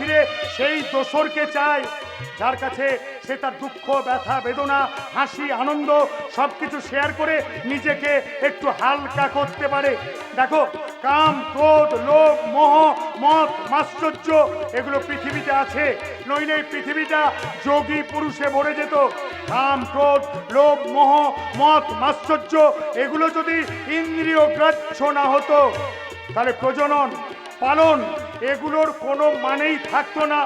ফিরে সেই দোসরকে চায় যার কাছে সে তার দুঃখ, ব্যথা, বেদনা, হাসি, আনন্দ সবকিছু শেয়ার করে নিজেকে একটু হালকা করতে পারে। দেখো, কাম, ক্রোধ, লোভ, মোহ, মদ, মাশ্চর্য এগুলো পৃথিবীতে আছে, নইলে এই পৃথিবীটা যোগী পুরুষে ভরে যেত। কাম, ক্রোধ, লোভ, মোহ, মদ, মাশ্চর্য এগুলো যদি ইন্দ্রিয় গ্রাহ্য না হতো তাহলে প্রজনন, পালন এগুলোর কোনো মানেই থাকতো না।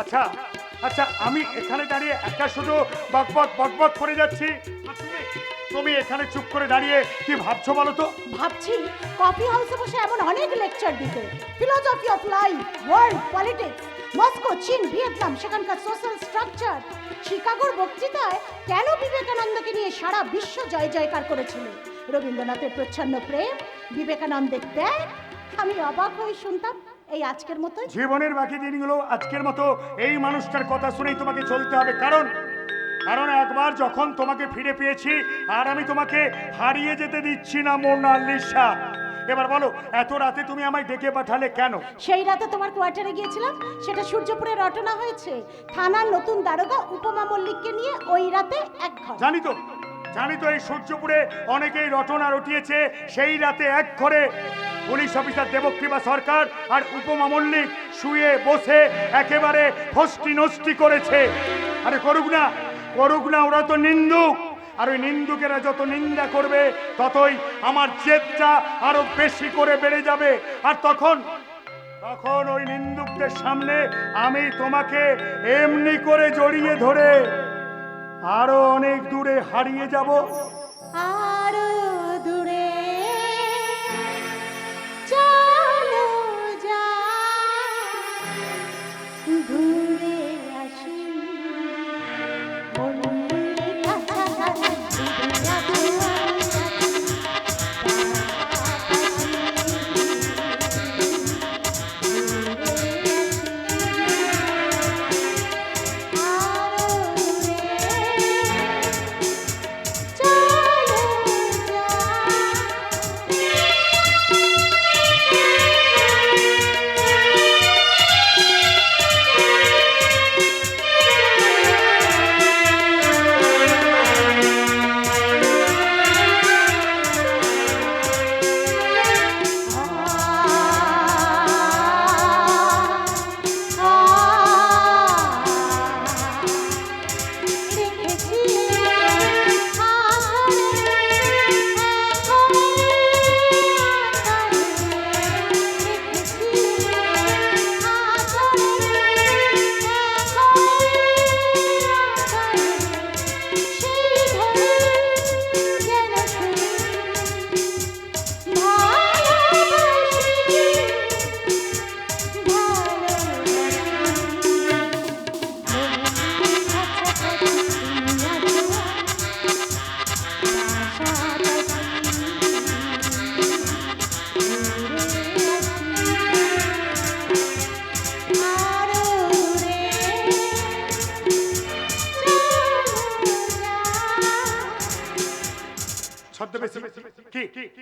আচ্ছা আচ্ছা, আমি এখানে দাঁড়িয়ে একা শুধু বকবক বকবক করে যাচ্ছি, তুমি এখানে চুপ করে দাঁড়িয়ে কি ভাবছো বলো তো? ভাবছি কফি হাউসে বসে এমন অনেক লেকচার দিতে, philosophy of life, world politics, Moscow, চীন, ভিয়েতনাম, সেখানকার সোশ্যাল স্ট্রাকচার, শিকাগোর বক্তৃতায় কেন বিবেকানন্দকে নিয়ে সারা বিশ্ব জয় জয়কার করেছিল, রবীন্দ্রনাথের প্রচ্ছন্ন প্রেম, বিবেকানন্দের ত্যাগ। আমি অবাক হয়ে শুনতাম। এই আজকের মতো জীবনের বাকি দিনগুলো আজকের মতো এই মানুষটার কথা শুনেই তোমাকে চলতে হবে। কারণ কারণ একবার যখন তোমাকে ফিরে পেয়েছি আর আমি তোমাকে হারিয়ে যেতে দিচ্ছি না মোনালিসা। এবার বলো, এত রাতে তুমি আমায় ডেকে পাঠালে কেন? সেই রাতে তোমার কোয়ার্টারে গিয়েছিলাম, সেটা সূর্যপুরে রটনা হয়েছে। থানার নতুন দারোগা উপমা মল্লিককে নিয়ে ওই রাতে এক ঘর। জানি তো এই সূর্যপুরে অনেকেই রটনা রটিয়েছে সেই রাতে এক ঘরে। পুলিশ অফিসার দেবকৃপা সরকার আর উপমা মল্লিক শুয়ে বসে একেবারে ফষ্টি নষ্টি করেছে। আরে করুক না, ওরা তো নিন্দুক, আর ওই নিন্দুকেরা যত নিন্দা করবে ততই আমার জেদটা আরো বেশি করে বেড়ে যাবে। আর তখন ওই নিন্দুকদের সামনে আমি তোমাকে এমনি করে জড়িয়ে ধরে আরো অনেক দূরে হারিয়ে যাব। আরো দূরে চলো যাই, ঘুরে আসি বন্ধুরে কাছাকাছি,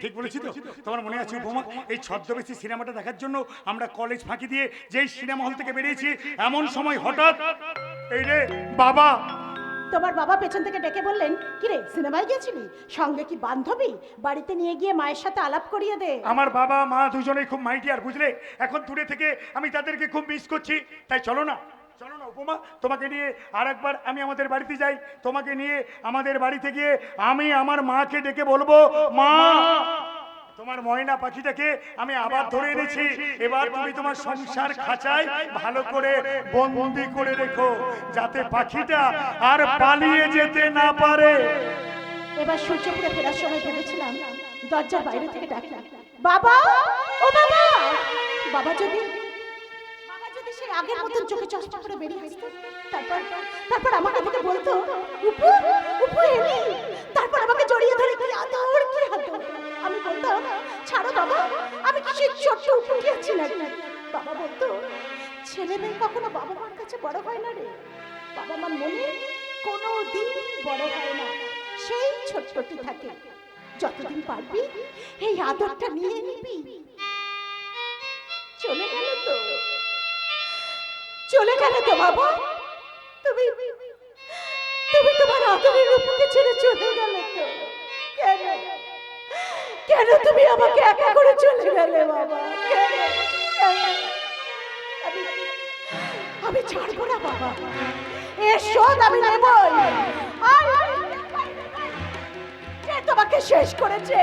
ঠিক বলেছি তো? তোমার মনে আছে উপমা, এই ছদ্মবেশী সিনেমাটা দেখার জন্য আমরা কলেজ ফাঁকি দিয়ে যেই সিনেমা হল থেকে বেরিয়েছি, এমন সময় হঠাৎ এই রে বাবা, তোমার বাবা পেছন থেকে ডেকে বললেন, কিরে সিনেমায় গেছিলি? সঙ্গে কি বান্ধবী? বাড়িতে নিয়ে গিয়ে মায়ের সাথে আলাপ করিয়ে দে। আমার বাবা মা দুজনেই খুব মাইডিয়ার, বুঝলে? এখন দূরে থেকে আমি তাদেরকে খুব মিস করছি। তাই চলো না উপমা, তোমাকে নিয়ে আর একবার আমি আমাদের বাড়িতে যাই। তোমাকে নিয়ে আমাদের বাড়িতে গিয়ে আমি আমার মাকে ডেকে বলবো, মা তোমার ময়না পাখিটাকে আমি আবার ধরে এনেছি, এবার তুমি তোমার সংসার খাঁচায় ভালো করে বন্দি করে রেখো, যাতে পাখিটা আর পালিয়ে যেতে না পারে। এবার সূর্যপুরে ফেরার সময় ভেবেছিলাম দরজার বাইরে থেকে ডাকলাম, বাবা, ও বাবা। বাবা যদি সেই আগের মতন চোখে চশমা করে বেরিয়ে আসতো, তারপর আমাকে দেখে বলতো, উপু উপু এলি, তারপর আমাকে জড়িয়ে ধরে কি আদর, কি আদর। আমি বলতাম, ছাড়ো বাবা, আমি কি সেই ছোট্ট উপু গিয়েছি নাকি? বাবা বলতো, ছেলে মেয়ে কখনো বাবা মার কাছে বড় হয় না রে, বাবা মার মনে কোনো দিন বড় হয় না, সেই ছোট্টটি থাকে। যতদিন পারবি এই আদরটা নিয়ে নিবি। চলে গেল তো চলে গেলে তো বাবা, তুমি তুমি তোমার আদরের রূপকে ছেড়ে চলে গেলে তো কেন? কেন তুমি আমাকে একা করে চলে গেলে বাবা? কেন? কেন? আমি ছাড়বো না বাবা, এর শোধ আমি নেবই। কে তোমাকে শেষ করেছে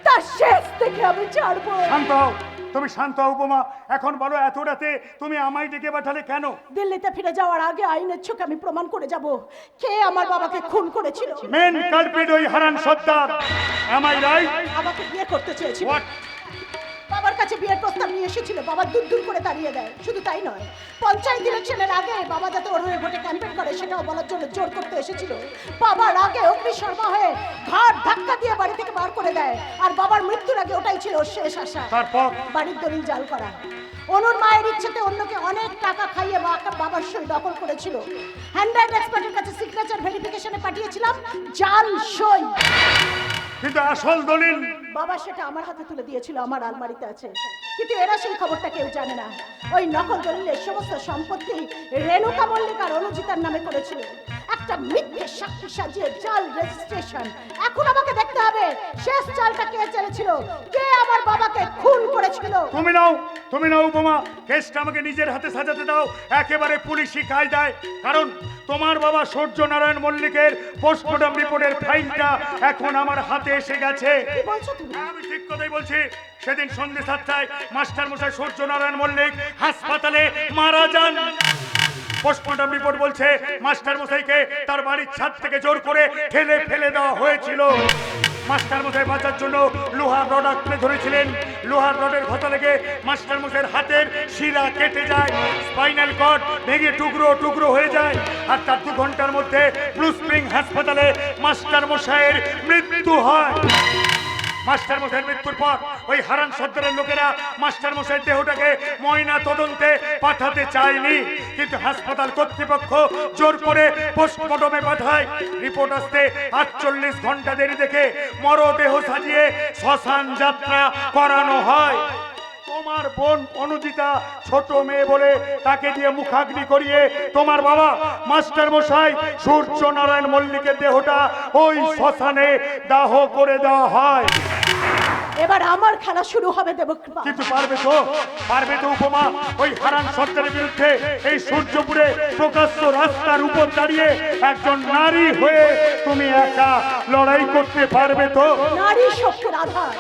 তার শেষ থেকে আমি ছাড়বো। শান্ত হও, তুমি শান্ত হও উপমা। এখন বলো, এত রাতে তুমি আমায় ডেকে পাঠালে কেন? দিল্লিতে ফিরে যাওয়ার আগে আইনের চোখে আমি প্রমাণ করে যাব কে আমার বাবাকে খুন করেছিল। মেন কালপিট ওই Haran Sardar. Am I right? আমাকে বিয়ে করতে চেয়েছিল, হোয়াট? বাবার কাছে বিয়ের প্রস্তাব নিয়ে এসেছিল, বাবা দূর দূর করে তাড়িয়ে দেয়। শুধু তাই নয়, পঞ্চায়েত ইলেকশনের আগে বাবা যাতে ওর হয়ে ভোটে ক্যাম্পেইন করে সেটাও বলার জন্য জোর করতে এসেছিল। বাবার আগে অগ্নিশর্মা হয়ে ঘাট ধাক্কা দিয়ে বাড়ি থেকে বার করে দেয়। আর বাবার মৃত্যুর আগে ওটাই ছিল ওর শেষ আশা, তারপর? বাড়ির দলিল জাল করা। অনুর মায়ের ইচ্ছেতে অন্যকে অনেক টাকা খাইয়ে বাবার সই দখল করেছিল। হ্যান্ডরাইট এক্সপার্টের কাছে সিগনেচার ভেরিফিকেশনে পাঠিয়েছিলাম জাল সই, কিন্তু আসল দলিল? বাবা সেটা আমার হাতে তুলে দিয়েছিল, আমার আলমারিতে আছে। কিন্তু এরা সেই খবরটা কেউ জানে না। ওই নকল দলিলের সমস্ত সম্পত্তি রেণুকা মল্লিক আর অনুজিতার নামে করেছিল। একটা মিথ্যে সাক্ষী সাজিয়ে জাল রেজিস্ট্রেশন। এখন আমাকে দেখতে হবে শেষ চালটা কে চেলেছিল, কে আমার বাবাকে খুন করেছিল। তুমি নাও উপমা, কেসটা আমাকে নিজের হাতে সাজাতে দাও একেবারে পুলিশি কায়দায়। কারণ তোমার বাবা সূর্য নারায়ণ মল্লিকের পোস্টমর্টম রিপোর্টের ফাইলটা এখন আমার হাতে এসে গেছে। কি বলছো তুমি? আমি ঠিক কথাই বলছি। সেদিন সন্ধ্যে 7টায় মাস্টার মশাই সূর্য নারায়ণ মল্লিক হাসপাতালে মারা যান। পোস্টমর্টম রিপোর্ট বলছে মাস্টার মশাইকে তার বাড়ির ছাদ থেকে জোর করে ঠেলে ফেলে দেওয়া হয়েছিল। মাস্টার মশাই বাঁচার জন্য লোহার রড আঁকড়ে ধরেছিলেন। লোহার রডের ঘষা লেগে মাস্টার মশাইয়ের হাতের শিরা কেটে যায়, স্পাইনাল কর্ড ভেঙে টুকরো টুকরো হয়ে যায়। আর তার 2 ঘন্টার মধ্যে ব্লু স্প্রিং হাসপাতালে মাস্টার মশাইয়ের মৃত্যু হয়। মাস্টার মশাইয়ের মৃত্যুর পর ওই হারান সর্দারের লোকেরা মাস্টার মশাইয়ের দেহটাকে ময়না তদন্তে পাঠাতে চায়নি, কিন্তু হাসপাতাল কর্তৃপক্ষ জোর করে পোস্টমর্টমে পাঠায়। রিপোর্ট আসতে 48 ঘন্টা দেরি দেখে মরদেহ সাজিয়ে শ্মশান যাত্রা করানো হয়। তোমার বোন অনুজিতা ছোট মেয়ে বলে তাকে দিয়ে মুখাগ্নি করিয়ে তোমার বাবা মাস্টার মশাই সূর্য নারায়ণ মল্লিকের দেহটা ওই শ্মশানে দাহ করে দেওয়া হয়। এবার আমার খেলা শুরু হবে দেবকৃপা। কিন্তু পারবে তো উপমা? ওই হারান সর্দারের বিরুদ্ধে এই সূর্যপুরে প্রকাশ্য রাস্তার উপর দাঁড়িয়ে একজন নারী হয়ে তুমি একা লড়াই করতে পারবে তো? নারী শক্তির আধার,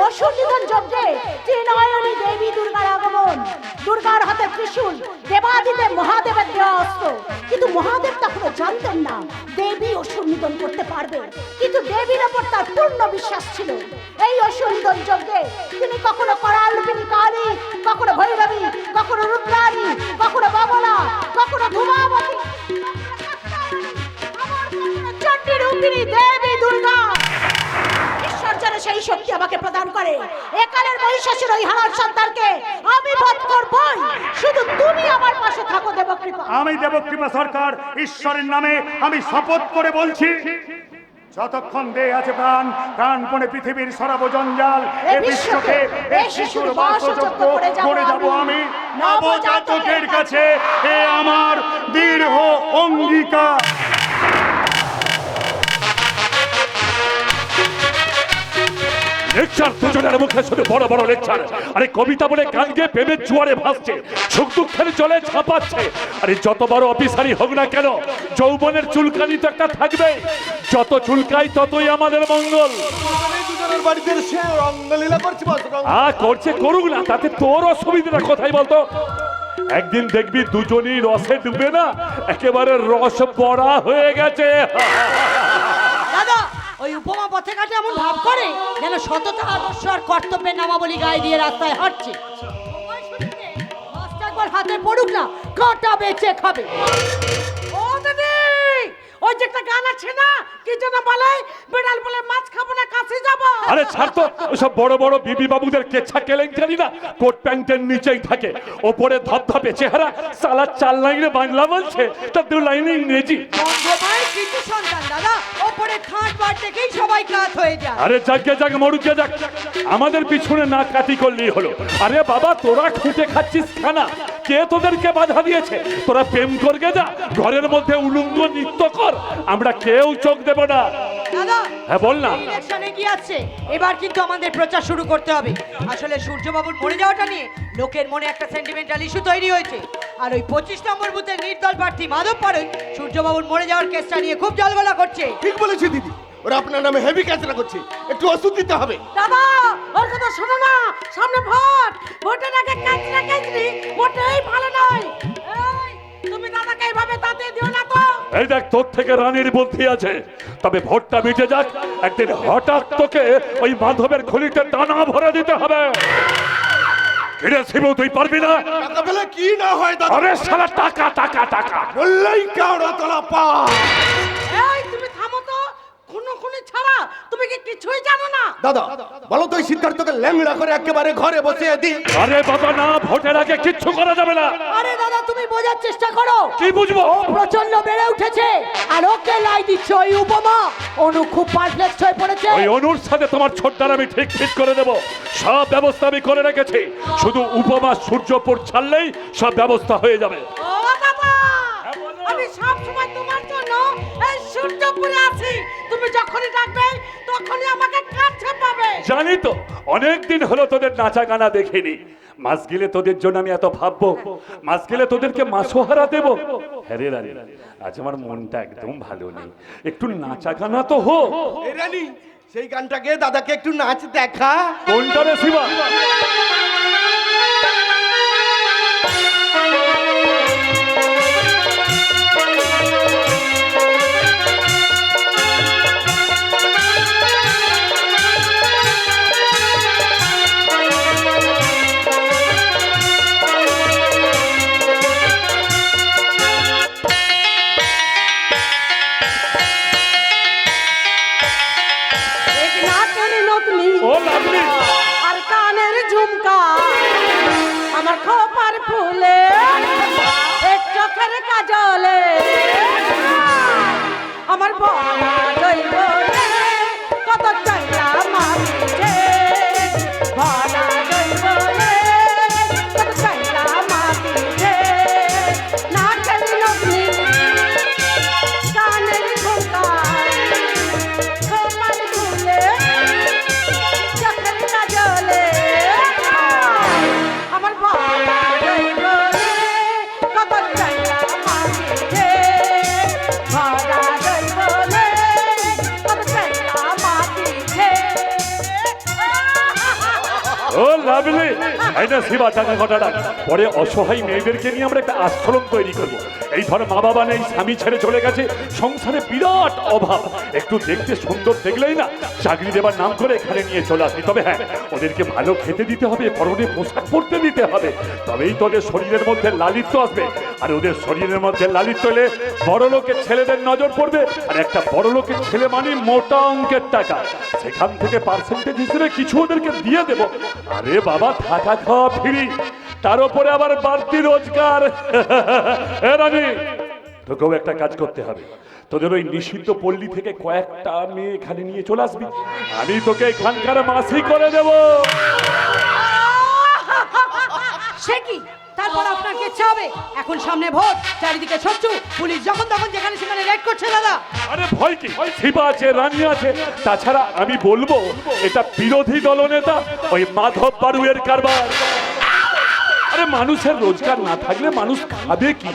অসুর নিধন যজ্ঞে ত্রিনয়নী দেবী দুর্গার আগমন। দুর্গার হাতে ত্রিশূল, দেবাদিদেব মহাদেবের দেওয়া অস্ত্র। কিন্তু মহাদেব তখনও জানতেন না দেবী অসুর নিধন করতে পারবে। কিন্তু দেবীর ওপর তার পূর্ণ বিশ্বাস ছিল। এই অসুর নিধন যজ্ঞে তিনি কখনো করালরূপিণী কালী, কখনো ভৈরবী, কখনো রুদ্রাণী, কখনো বাবলা, কখনো ধূমাবতী, চণ্ডী রূপিণী দেবী দুর্গা। ঈশ্বর যেন সেই শক্তি আমাকে প্রদান করে একালের মহিষাসুর ওই হারান সর্দারকে আমি বধ করবই। শুধু তুমি আমার পাশে থাকো দেবকৃপা। আমি দেবকৃপা সরকার ঈশ্বরের নামে আমি শপথ করে বলছি, যতক্ষণ দেহে আছে প্রাণ, প্রাণপণে পৃথিবীর সর্বজঞ্জাল এ বিশ্বকে এ শিশুর বাসযোগ্য করে যাব আমি। নবজাতকের কাছে এ আমার দৃঢ় অঙ্গীকার। লেকচার দুজনের মুখে শুধু বড় বড় লেকচার। আরে কবিতা বলে গান গেয়ে প্রেমের জোয়ারে ভাসছে, সুখ দুঃখের জলে ঝাঁপাচ্ছে। আরে যত বড় অফিসারই হোক না কেন, যৌবনের চুলকানি তো একটা থাকবে। যত চুলকাই ততই আমাদের মঙ্গল। করছে করুক না, তাতে তোর অসুবিধাটা কোথায় বলতো? একদিন দেখবি দুজনই রসে ডুবে না একেবারে রস পড়া হয়ে গেছে। দাদা, ওই উপমা পথে ঘাটে এমন ভাব করে যেন সততা আদর্শ আর কর্তব্যের নামাবলী গায়ে দিয়ে রাস্তায় হাঁটছে। মাছটা একবার হাতে পড়ুক না, কাঁটা বেঁচে খাবে। ও দিদি, ওই যে একটা গান আছে না, কি যেন বলে, বিড়াল বলে মাছ খাবো না কাছে যাবো। আরে ছাড় তো, ওসব বড় বড় বিবি বাবুদের কেচ্ছা কেলেঙ্কারি না, কোট প্যান্টের নিচেই থাকে, ওপরে ধপধপে চেহারা, সালা 4 লাইনে বাংলা বলছে, তার 2 লাইনে ইংরেজি। বঙ্গমায়ের কৃতি সন্তান দাদা, ওপরে খাট বার থেকেই সবাই কাত হয়ে যায়। আরে যাকে যাক মরুকে যাক, আমাদের পিছনে না কাটি করলেই হলো। আরে বাবা, তোরা খুঁটে খাচ্ছিস খানা, কে তোদেরকে বাধা দিয়েছে? তোরা প্রেম করবে যা, ঘরের মধ্যে উলঙ্গ নৃত্য কর, আমরা কেউ চোখ দেব না। দাদা হ্যাঁ বল না। ইলেকশনে কি আছে, এবার কিন্তু আমাদের প্রচার শুরু করতে হবে। আসলে সূর্যবাবুর মরে যাওয়াটা নিয়ে লোকের মনে একটা সেন্টিমেন্টাল ইস্যু তৈরি হয়েছে। আর ওই 25 নম্বর বুথের নির্দল প্রার্থী মাধব পাড়ই সূর্যবাবুর মরে যাওয়ার কেসটা নিয়ে খুব জলগলা করছে। ঠিক বলেছি দিদি, ওরা আপনার নামে হেভি ক্যাচরা করছে, একটু ওষুধ দিতে হবে। দাদা ওর কথা শোনো না, সামনে ভোট, ভোটের আগে কাজরা কাজরি মোটেই ভালো নয়। এই তুমি দাদাকে এইভাবে তাতে দিও না তো। এই দেখ, তোর থেকে রানীর বুদ্ধি আছে, তবে ভোটটা মিটে যাক, একদিন হঠাৎ তোকে ওই মাধবের খুলিতে দানা ভরে দিতে হবে। কিরে শিবু, তুই পারবি না? টাকা পেলে কি না হয় দাদা, আরে শালা টাকা টাকা টাকা বললেই কাউরা তোলা পা। এই তুমি থামো তো, খুনো ছাড়া তুমি কি কিছুই জানো না? দাদা বলো তো, এই সিদ্ধার্থকে ল্যাংড়া করে একেবারে ঘরে বসিয়ে দিই। আরে বাবা না, ভোটের আগে কিচ্ছু করা যাবে না। আরে দাদা তুমি বোঝার চেষ্টা করো, কি বুঝবো? প্রচন্ড বেড়ে উঠেছে আর ওকে লাই দিচ্ছে ওই উপমা। অনু খুব পারফেক্ট হয়ে পড়েছে। ওই অনুর সাথে তোমার ছোট্টার আমি ঠিক ঠিক করে দেব, সব ব্যবস্থা আমি করে রেখেছি, শুধু উপমা সূর্যপুর ছাড়লেই সব ব্যবস্থা হয়ে যাবে। ও দাদা, আমি সব সময় তোমার জন্য এই সূর্যপুরে আছি। তুমি যখনই ডাকবে তখনই আমাকে কাছে পাবে। জানি তো, অনেক দিন হলো তোদের নাচা গানা দেখিনি। মাস গেলে তোদের জন্য আমি এত ভাববো, মাস গেলে তোদেরকে মাসোহারা দেবো। হ্যাঁ রে রানী, আজ আমার মনটা একদম ভালো নেই, একটু নাচা গানা তো হোক। এই রানী, সেই গানটাকে দাদাকে একটু নাচ দেখা। কোনটা রে শিবা? এক নাকের নতনি ও লাভলি, আর কানের ঝুমকা, আমার খোপার ফুলে, এক চোখের কাজলে, আমার বলা জৈবনে কত চাইলা মাটিছে, বলা জৈবনে কত চাইলা মাটিছে। নাকের নতনি কানের ঝুমকা, খোপার ফুলে, চোখের কাজলে, আমার বলা জৈবনে কত চাইলা মাটিছে, বলা জৈবনে কত চাইলা মাটিছে। ও লাভলি, এই না শিবা, টাকা কটাটা পরে অসহায় মেয়েদেরকে নিয়ে আমরা একটা আশ্রম তৈরি করবো। এই ধর মা বাবা নেই, স্বামী ছেড়ে চলে গেছে, সংসারে বিরাট অভাব, একটু দেখতে সুন্দর দেখলেই না চাকরি দেবার নাম করে এখানে নিয়ে চলে আসি। তবে হ্যাঁ, ওদেরকে ভালো খেতে দিতে হবে, পরনে পোশাক পরতে দিতে হবে, তবেই তোদের শরীরের মধ্যে লালিত্য আসবে। আর ওদের শরীরের মধ্যে লালিত্য এলে বড় লোকের ছেলেদের নজর পড়বে, আর একটা বড় লোকের ছেলে মানে মোটা অঙ্কের টাকা, সেখান থেকে পার্সেন্টেজ হিসেবে কিছু ওদেরকে দিয়ে দেব। আরে বাবা, থাকা খাওয়া ফ্রি, তার উপরে আবার বাড়তি রোজগার। এ রানী, তোকেও একটা কাজ করতে হবে, তোদের ওই নিষিদ্ধ পল্লী থেকে কয়েকটা মেয়ে এখানে নিয়ে চলে আসবি, আমি তোকে এখানকার মাসি করে দেব। সে কি, তারপর আপনার কি ইচ্ছা হবে? এখন সামনে ভোট, চারিদিকে শত্রু, পুলিশ যখন তখন যেখানে সেখানে রেড করছে দাদা। আরে ভয় কি, শিবা আছে, রানী আছে, তাছাড়া আমি বলবো এটা বিরোধী দলনেতা ওই মাধব বাড়ুয়ের কারবার। আরে মানুষের রোজগার না থাকলে মানুষ খাবে কি?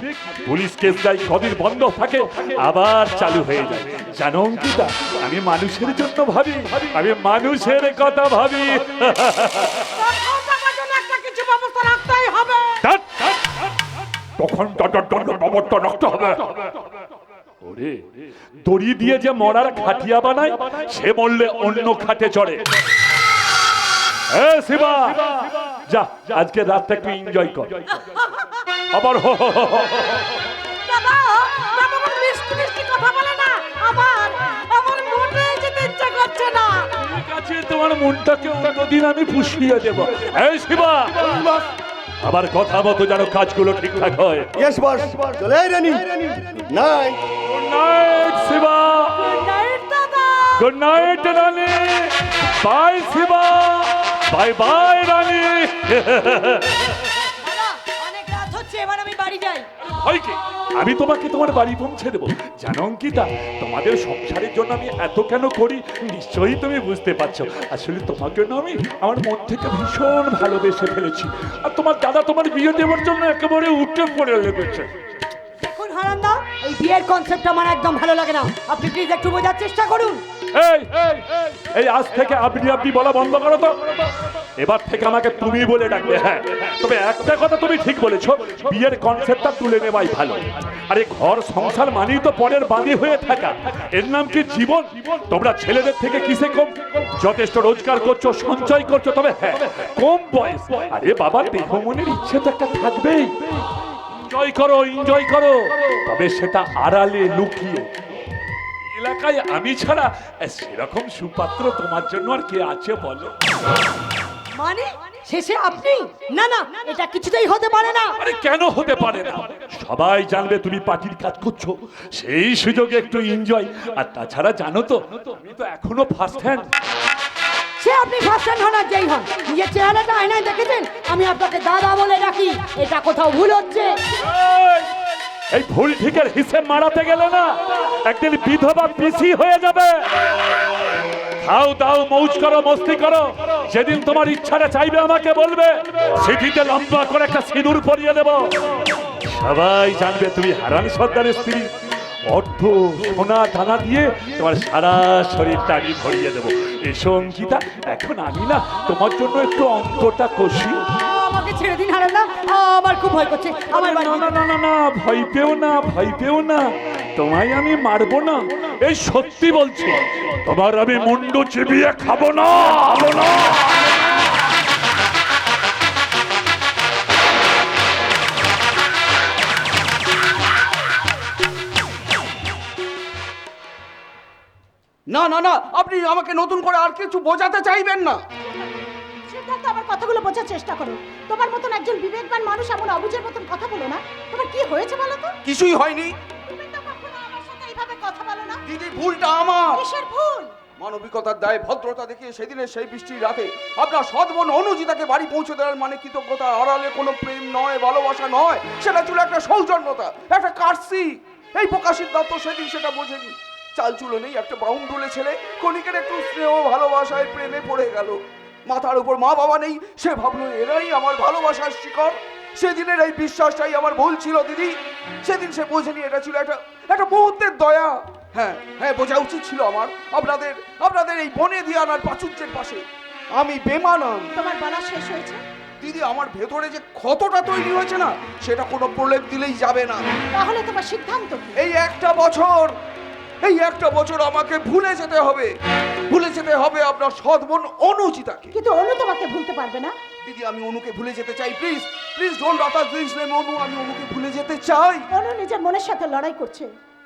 পুলিশ কেস দেয়, কদিন বন্ধ থাকে, আবার চালু হয়ে যায়। জানো অঙ্কিতা, আমি মানুষের জন্য ভাবি, আমি মানুষের কথা ভাবি। আমার জন্য একটা কিছু ব্যবস্থা রাখতেই হবে। তখন ব্যবস্থা রাখতে হবে। ওরে, দড়ি দিয়ে যে মরার খাটিয়া বানায়, সে মরলে অন্য খাটে চড়ে। এ শিবা, যা আজকে রাতটা একটু এনজয় কর। আবার হো হো হো হো। দাদা, দাদা আমার মিষ্টি মিষ্টি কথা বলে না, আমার মোটে যেতে ইচ্ছা করছে না। ঠিক আছে, তোমার মনটাকে অন্যদিন আমি পুষিয়ে দেব। এই শিবা, আবার কথা মতো যেন কাজগুলো ঠিকঠাক হয়। ইয়েস বস, চলে আয় রানী। নাই, good night Shiva. Good night দাদা। Good night Rani. Bye Shiva. Bye bye Rani. দাদা, অনেক রাত হচ্ছে। ভয় কি? আমি তোমাকে তোমার বাড়ি পৌঁছে দেবো। জানো অঙ্কিতা, তোমাদের সংসারের জন্য আমি এত কেন করি নিশ্চয়ই তুমি বুঝতে পারছো। আসলে তোমাকে না আমি আমার মন থেকে ভীষণ ভালোবেসে ফেলেছি, আর তোমার দাদা তোমার বিয়ে দেওয়ার জন্য একেবারে উঠে পড়ে লেগেছে। দেখুন হারান্দা, এই বিয়ের কনসেপ্ট আমার একদম ভালো লাগে না। আপনি প্লিজ একটু বোঝার চেষ্টা করুন। এই আজ থেকে আপনি আপনি বলা বন্ধ করো তো। এবার থেকে আমাকে তুমি বলে ডাকবে। হ্যাঁ, তবে একটা কথা তুমি ঠিক বলেছো, বিয়ের কনসেপ্টটা তুলে নেওয়াই ভালো। আরে ঘর সংসার মানেই তো পরের বাঁধি হয়ে থাকা, এর নাম কি জীবন? তোমরা ছেলেদের থেকে কিসে কম? যথেষ্ট রোজগার করছো, সঞ্চয় করছো, তবে হ্যাঁ কম বয়স। আরে বাবা, দেহ মনের ইচ্ছে তো একটা থাকবেই। এনজয় করো, এনজয় করো, তবে সেটা আড়ালে লুকিয়ে। এলাকায় আমি ছাড়া সেরকম সুপাত্র তোমার জন্য আর কে আছে বলো? মানে শেষে আপনি? না না, এটা কিছুতেই হতে পারে না। আরে কেন হতে পারে না? সবাই জানবে তুমি পার্টির কাজ করছো, সেই সুযোগে একটু এনজয়। আর তাছাড়া জানো তো, আমি তো এখনো ফার্স্ট হ্যান্ড। সে আপনি ফার্স্ট হ্যান্ড হন আর যেই হন, নিজের চেহারাটা আয়নায় দেখেছেন? আমি আপনাকে দাদা বলে ডাকি, এটা কোথাও ভুল হচ্ছে। এই ভুল ঠিকের হিসেব মারাতে গেলে না একদিন বিধবা পিসি হয়ে যাবে। খাও দাও, মৌজ করো, মস্তি করো, যেদিন তোমার ইচ্ছাটা চাইবে আমাকে বলবে, সিটিতে লম্বা করে একটা সিঁদুর পরিয়ে দেব। সবাই জানবে তুমি হারান সর্দারের স্ত্রী। অর্থ সোনা দানা দিয়ে তোমার সারা শরীরটা আমি ভরিয়ে দেবো। এসো অঙ্কিতা, এখন আমি না তোমার জন্য একটু অন্তরটা কষি। আমাকে ছেড়ে দিন হারান্দা, আমার খুব ভয় করছে। আমার বাড়ি না না না না না, ভয় পেও না, ভয় পেও না, তোমায় আমি মারবো না, এই সত্যি বলছি। তোমার আমি মুন্ডু চিবিয়ে খাবো না, খাবো না। না না না, আপনি আমাকে নতুন করে আর কিছু বোঝাতে চাইবেন না। সিদ্ধার্থ, আমার কথাগুলো বোঝার চেষ্টা করো। তোমার মতন একজন বিবেকবান মানুষ এমন অবুঝের মতন কথা বলো না। তোমার কি হয়েছে বলো তো? কিছুই হয়নি তুমি তো কখনো আমার সাথে এইভাবে কথা বলো না। দিদি, ভুলটা আমার। কিসের ভুল? মানবিকতার দায় ভদ্রতা দেখিয়ে সেদিনের সেই বৃষ্টির রাতে আপনার সৎ বোন অনুজিতাকে বাড়ি পৌঁছে দেওয়ার মানে কৃতজ্ঞতা আড়ালে কোনো প্রেম নয়, ভালোবাসা নয়, সেটা ছিল একটা সৌজন্যতা, একটা কার্সি। এই বোকা সিদ্ধার্থ সেদিন সেটা বোঝেনি। চালচুলো নেই, একটা বাউন্ডুলে ছেলে, ক্ষণিকের একটু স্নেহ ভালোবাসায় প্রেমে পড়ে গেল। মাথার উপর মা বাবা নেই, সে ভাবলো এরাই আমার ভালোবাসার শিকড়। সেদিনের এই বিশ্বাসটাই আমার ভুল ছিল দিদি। সেদিন সে বোঝেনি এটা ছিল একটা মুহূর্তের দয়া। হ্যাঁ হ্যাঁ, বোঝা উচিত ছিল আমার আপনাদের এই বনে দিয়ানার প্রাচুর্যের পাশে আমি বেমানান। তোমার বলা শেষ হয়েছে? দিদি, আমার ভেতরে যে ক্ষতটা তৈরি হয়েছে না, সেটা কোনো প্রলেপ দিলেই যাবে না। তাহলে তোমার সিদ্ধান্ত কি? এই একটা বছর আমাকে ভুলে যেতে হবে আপনার সৎ বোন অনুজিতাকে। কিন্তু অনু তোমাকে ভুলতে পারবে না। দিদি, আমি অনুকে ভুলে যেতে চাই। প্লিজ প্লিজ ডোন্ট রাতাস দিস নেম অনু, আমি অনুকে ভুলে যেতে চাই। অনু নিজের মনের সাথে লড়াই করছে।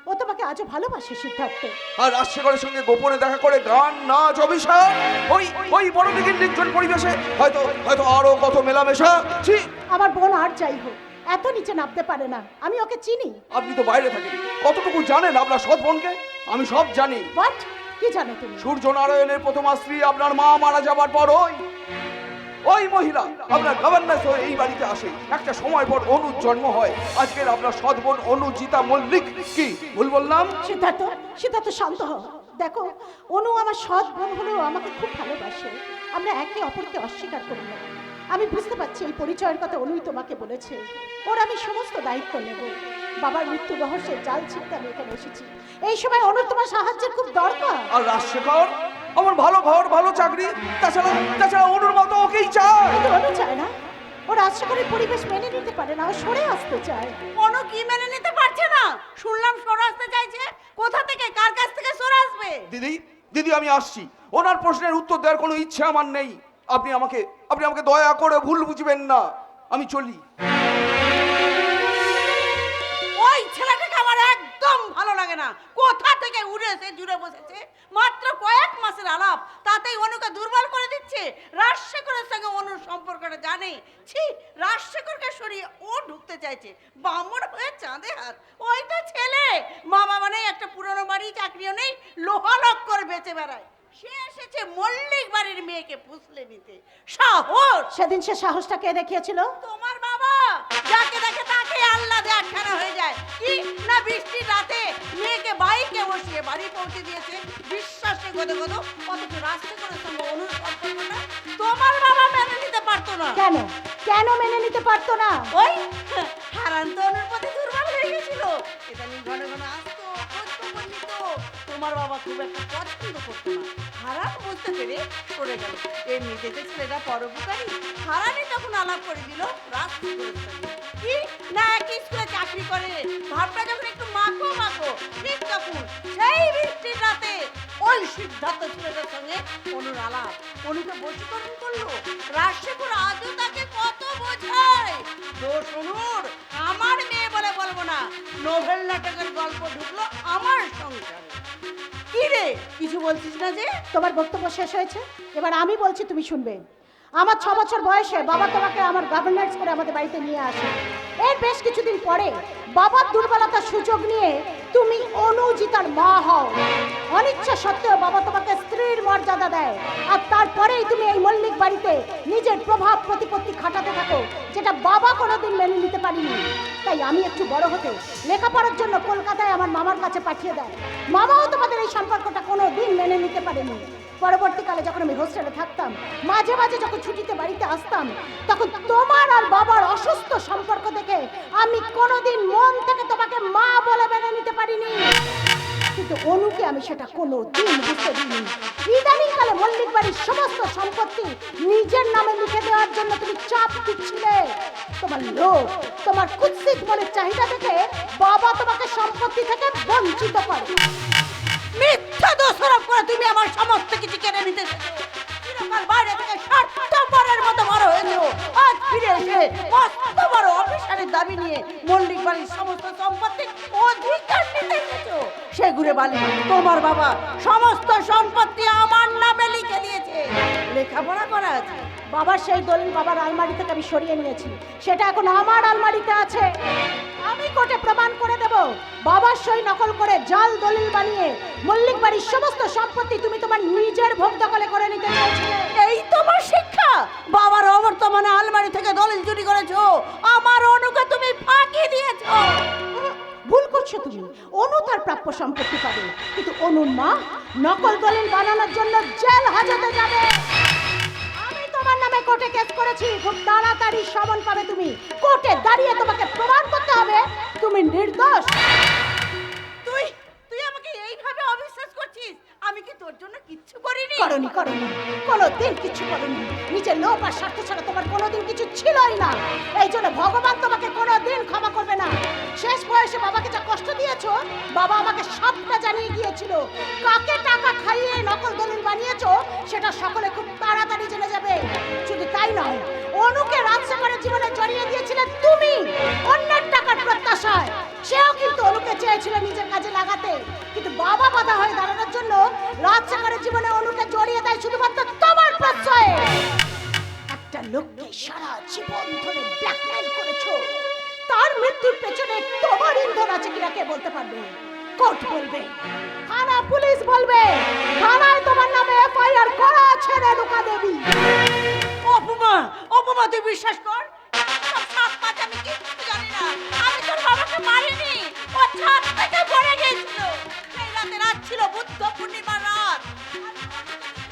ও তোমাকে আজও ভালোবাসে সিদ্ধার্থ। আর রাজশেখরের সঙ্গে গোপনে দেখা করে গান নাচ অভিশাপ, ওই বড় দিকের নির্জন পরিবেশে হয়তো আরো কত মেলামেশা। ছি, আমার বোন আর যাই হোক এত নিচে নামতে পারে না। আমি ওকে চিনি। আপনি তো বাইরে থাকেন, কতটুকু জানেন আপনার সৎ বোনকে? আমি সব জানি। হোয়াট? কি জানো তুমি? সূর্যনারায়ণের প্রথমা স্ত্রী আপনার মা মারা যাবার পর ওই মহিলা আপনার গভর্নেন্স হয়ে এই বাড়িতে আসে। একটা সময় পর অনুর জন্ম হয়। আজকের আপনার সৎ বোন অনুজিতা মল্লিক। কি ভুল বললাম? সিদ্ধার্থ শান্ত হও। দেখো, অনু আমার সৎ বোন হলেও আমাকে খুব ভালোবাসে। আমরা একে অপরকে অস্বীকার করি না। আমি বুঝতে পারছি এই পরিচয়ের কথা অনুই তোমাকে বলেছে। ওর আমি সমস্ত দায়িত্ব নেব। বাবার মৃত্যু রহস্যের জাল ছিঁড়তে আমি এখানে এসেছি। এই সময় অনুর তোমার সাহায্যের খুব দরকার। আর রাজশেখর আমার ভালো ঘর, ভালো চাকরি, তাছাড়া অনুর মতো ওকেই চায়। কিন্তু অনু চায় না। ও রাজশেখরের পরিবেশ মেনে নিতে পারে না। ও সরে আসতে চায়। কোনো কি মেনে নিতে পারছে না? শুনলাম সরে আসতে চাইছে। কোথা থেকে, কার কাছ থেকে সরে আসবে? দিদি আমি আসছি। ওনার প্রশ্নের উত্তর দেওয়ার কোনো ইচ্ছে আমার নেই। আপনি আমাকে দয়া করে ভুল বুঝবেন না। আমি চলি। ওই ছেলেটাকে আমার একদম ভালো লাগে না। কোথা থেকে উড়ে এসে জুড়ে বসেছে। মাত্র কয়েক মাসের আলাপ, তাতেই অনুকে দুর্বল করে দিচ্ছে। রাজশেখরের সঙ্গে অনুর সম্পর্কটা জানে। ছি, রাজশেখরকে সরিয়ে ও ঢুকতে চাইছে। বামর হয়ে চাঁদে হাত। ওই তো ছেলে, মা বাবা নেই, একটা পুরনো বাড়ি, চাকরিও নেই, লোহালক করে বেঁচে বেড়ায়। সে এসেছে মল্লিক বাড়ির মেয়েকে ফুসলে নিতে। সাহস! সেদিন সে সাহসটা কে দেখিয়েছিল? তোমার বাবা। যাকে দেখে তাকে আহ্লাদে আটখানা হয়ে যায়। কি না বৃষ্টির রাতে মেয়েকে বাইকে বসিয়ে বাড়ি পৌঁছে দিয়েছে বিশ্বাসে গদে গদ, অথচ রাস্তা করে সঙ্গে অনুসরণটা তোমার বাবা মেনে নিতে পারতো না। কেন কেন মেনে নিতে পারতো না? ওই হারান তো অনুর প্রতি দুর্বল হয়ে গেছিল। ইদানিং ঘন ঘন আসতো, খোঁজ নিত। তোমার বাবা খুব একটা পছন্দ করতো না। হারান বুঝতে পেরে সরে গেল। এমনিতে যে ছেলেটা পরোপকারী, হারানই তখন আলাপ করে দিল রাজপুত্রের সঙ্গে। কি না একই স্কুলে চাকরি করে, ভাবটা যখন একটু মাখো মাখো, ঠিক তখন সেই বৃষ্টির রাতে ওই সিদ্ধার্থ ছেলেটার সঙ্গে অনুর আলাপ। অনুকে বশীকরণ করলো। রাজশেখর আজও তাকে কত বোঝায়। দোষ অনুর, আমার মেয়ে বলে বলবো না। নোভেল নাটকের গল্প ঢুকলো আমার সংসারে। কি রে, কিছু বলছিস না যে? তোমার বক্তব্য শেষ হয়েছে, এবার আমি বলছি, তুমি শুনবে। আমার 6 বছর বয়সে বাবা তোমাকে আমার গভর্নেন্স করে আমাদের বাড়িতে নিয়ে আসে। এর বেশ কিছুদিন পরে বাবার দুর্বলতার সুযোগ নিয়ে তুমি অনুজিতার মা হও। অনিচ্ছা সত্ত্বেও বাবা তোমাকে স্ত্রীর মর্যাদা দেয়, আর তারপরেই তুমি এই মল্লিক বাড়িতে নিজের প্রভাব প্রতিপত্তি খাটাতে থাকো, যেটা বাবা কোনোদিন মেনে নিতে পারিনি। তাই আমি একটু বড় হতে লেখাপড়ার জন্য কলকাতায় আমার মামার কাছে পাঠিয়ে দেয়। মামাও তোমাদের এই সম্পর্কটা কোনোদিন মেনে নিতে পারেনি। পরবর্তীকালে যখন আমি হোস্টেলে থাকতাম, মাঝে মাঝে যখন ছুটিতে বাড়িতে আসতাম, তখন তোমার আর বাবার অসুস্থ সম্পর্ক দেখে আমি কোনোদিন মন থেকে তোমাকে মা বলে মেনে নিতে পারিনি। কিন্তু অনুকে আমি সেটা কোনোদিন বুঝতে দিইনি। ইদানিংকালে মল্লিক বাড়ির সমস্ত সম্পত্তি নিজের নামে লিখে দেওয়ার জন্য তুমি চাপ দিচ্ছিলে। তোমার লোভ, তোমার কুৎসিত মনের চাহিদা দেখে বাবা তোমাকে সম্পত্তি থেকে বঞ্চিত করে। মিথ্যা দোষারোপ করে তুমি আমার সমস্ত কিছু কেড়ে নিতে এসেছো। চিরকাল বাইরে থেকে স্বার্থপরের মতো বড় হয়েছো, আজ ফিরে এসে মস্ত বড় অফিসারের দাবি নিয়ে মল্লিক বাড়ির সমস্ত সম্পত্তি অধিকার নিতে এসেছো। সে ঘুরে বালি তোমার বাবা সমস্ত সম্পত্তি আমার নামে লিখে দিয়েছে। লেখাপড়া করা আছে। বাবার সেই দলিল বাবার আলমারি থেকে আমি সরিয়ে নিয়েছি, সেটা এখন আমার আলমারিতে আছে। আমি কোর্টে প্রমাণ করে দেব, বাবার সই নকল করে জাল দলিল বানিয়ে মল্লিক বাড়ির সমস্ত সম্পত্তি তুমি তোমার নিজের ভোগ দখলে করে নিতে চাইছিলে। এই তোমার শিক্ষা? বাবার অবর্তমানে আলমারি থেকে দলিল চুরি করেছো, আমার অনুকে তুমি ফাঁকি দিয়েছো। ভুল করছো তুমি। অনু তার প্রাপ্য সম্পত্তি পাবে, কিন্তু অনুর মা নকল দলিল বানানোর জন্য জেল হাজতে যাবে। আমি তোমার নামে কোর্টে কেস করেছি, খুব তাড়াতাড়ি সমন পাবে তুমি। কোর্টে দাঁড়িয়ে তোমাকে প্রমাণ করতে হবে তুমি নির্দোষ। তুই তুই আমাকে এইভাবে অবিশ্বাস করছিস? আমি কি তোর জন্য কিচ্ছু করিনি? করনি কোনোদিন কিছু করনি। নিজের লোভ আর স্বার্থ ছাড়া তোমার কোনোদিন কিছু ছিলই না। এই জন্য ভগবান তোমাকে কোনোদিন ক্ষমা করবে না। শেষ বয়সে বাবাকে যা কষ্ট দিয়েছো, বাবা আমাকে সবটা জানিয়ে গিয়েছিল। কাকে টাকা খাইয়ে নকল দলিল বানিয়েছো সেটা সকলে খুব তাড়াতাড়ি জেনে যাবে। শুধু তাই নয়, অনুকে রাজশেখরের জীবনে জড়িয়ে দিয়েছিলে তুমি অন্যের টাকার প্রত্যাশায়। সেও কিন্তু অনুকে চেয়েছিল নিজের কাজে লাগাতে, কিন্তু বাবা বাধা হয়ে দাঁড়ানোর জন্য রাজশেখরের জীবনে অনুকে জড়িয়ে দেয় শুধুমাত্র তোমার প্রশ্রয়ে। একটা লোককে সারা জীবন ধরে ব্ল্যাকমেইল করেছো, তার মৃত্যুর পেছনে তোমার ইন্ধন আছে কিনা কে বলতে পারবে? কোর্ট বলবে, থানা পুলিশ বলবে, থানায় তোমার নামে এফআইআর করা আছে রেণুকা দেবী। অপমা তুই বিশ্বাস কর। সব সাত পাঁচ আমি কিচ্ছু জানি না। আমি তোর বাবাকে মারিনি, ও ছাদ থেকে পড়ে গিয়েছিল। সেই রাতে রাত ছিল বুদ্ধ পূর্ণিমার রাত।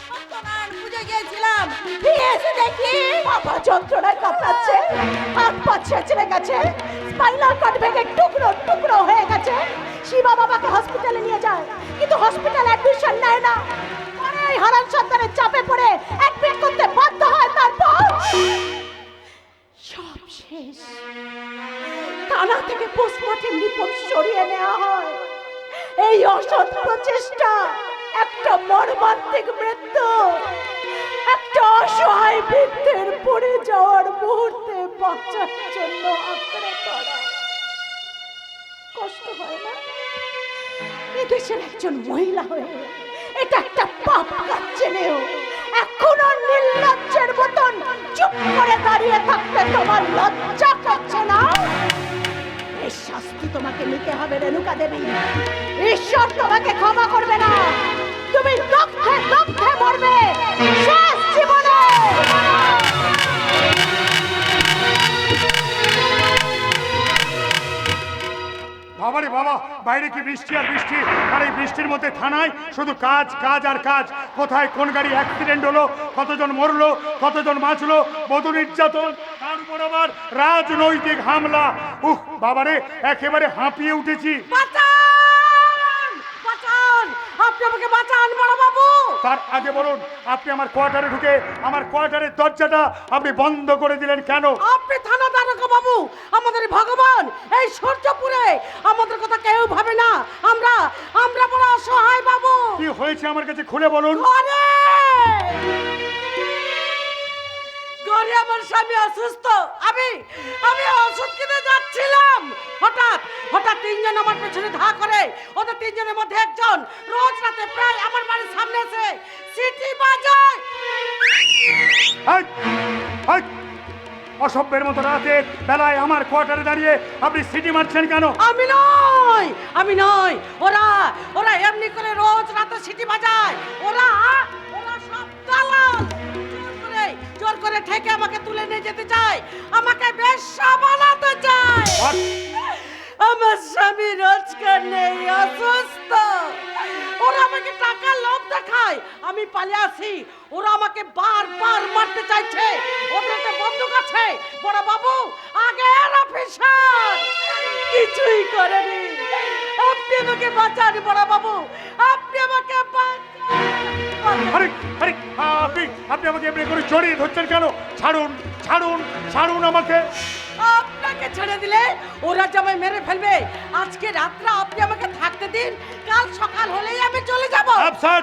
সত্যনারায়ণ পুজো গিয়েছিলাম, ফিরে এসে দেখি বাবা যন্ত্রণায় কাঁপছে, হাত পা ছেঁচড়ে গেছে, স্পাইনাল কর্ড ভেঙে টুকরো টুকরো হয়ে গেছে। শিবা বাবাকে হসপিটালে নিয়ে যায়, কিন্তু হসপিটাল অ্যাডমিশন নেয় না। পরে এই হারান সন্তানের চাপে পড়ে অ্যাডমিট করতে বাধ্য হয়। তারপর সব শেষ। থানা থেকে পোস্টমর্টেম রিপোর্ট সরিয়ে নেওয়া হয়। এই অসৎ প্রচেষ্টা একটা মর্মান্তিক মৃত্যু, একটা অসহায় বৃদ্ধের পড়ে যাওয়ার মুহূর্তে বাঁচার জন্য আঁকড়ে ধরা। কষ্ট হয় না? এদেশের একজন মহিলা হয়ে এটা একটা পাপ কাজ জেনেও এখনো নির্লজ্জের মতন চুপ করে দাঁড়িয়ে থাকতে তোমার লজ্জা করছে না? এই শাস্তি তোমাকে নিতে হবে রেণুকা দেবী। ঈশ্বর তোমাকে ক্ষমা করবে না। তুমি রক্তে রক্তে মরবে শেষ জীবনে। বাবারে বাবা, বাইরে কি বৃষ্টি আর বৃষ্টি, আর এই বৃষ্টির মধ্যে থানায় শুধু কাজ কাজ আর কাজ। কোথায় কোন গাড়ি অ্যাক্সিডেন্ট হলো, কতজন মরলো, কতজন বাঁচলো, বধূ নির্যাতন, তার উপর আবার রাজনৈতিক হামলা। বাবারে, একেবারে হাঁপিয়ে উঠেছি। বাঁচান! বাঁচান! আপনি আমাকে বাঁচান বড় বাবু। তার আগে বলুন, আপনি আমার কোয়ার্টারে ঢুকে আমার কোয়ার্টারের দরজাটা আপনি বন্ধ করে দিলেন কেন? আপনি থানা দারোগা বাবু, আমাদের ভগবান। এই সূর্যপুরে আমাদের কথা কেউ ভাবে না। আমরা আমরা বড় অসহায় বাবু। কি হয়েছে আমার কাছে খুলে বলুন। ঘরে ঘরে আমার স্বামী অসুস্থ। আমি আমি ওষুধ কিনে যাচ্ছিলাম, হঠাৎ হঠাৎ তিনজন আমার পেছনে ধা করে। ওদের তিনজনের মধ্যে একজন রোজ রাতে প্রায় আমার বাড়ির সামনে এসে সিটি বাজায়। এই, এই, অসভ্যের মতো রাতে বেলায় আমার কোয়ার্টারে দাঁড়িয়ে আপনি সিটি মারছেন কেন? আমি নই, আমি নই। ওরা ওরা এমনি করে রোজ রাতে সিটি বাজায়। ওরা ওরা সব দালাল। জোর করে ঠেকে আমাকে তুলে নিয়ে যেতে চায়, আমাকে বেশ্যা বানাতে চায়। What? আমার স্বামী রোজগার নেই, অসুস্থ। ওরা আমাকে টাকার লোভ দেখায়, আমি পালিয়ে আসি। ওরা আমাকে বারবার মারতে চাইছে। ওদের হাতে বন্দুক আছে। বড় বাবু, আগের অফিসার কিছুই করেনি। আপনি আমাকে বাঁচান বড় বাবু, আপনি আমাকে বাঁচান। আরে আরে, আপনি আপনি আমাকে এমনি করে জড়িয়ে ধরছেন কেন? ছাড়ুন ছাড়ুন ছাড়ুন আমাকে। আপনাকে ছেড়ে দিলে ওরা জামাই মেরে ফেলবে। আজকে রাত্রে আপনি আমাকে থাকতে দিন, কাল সকাল হলেই আমি চলে যাব। স্যার,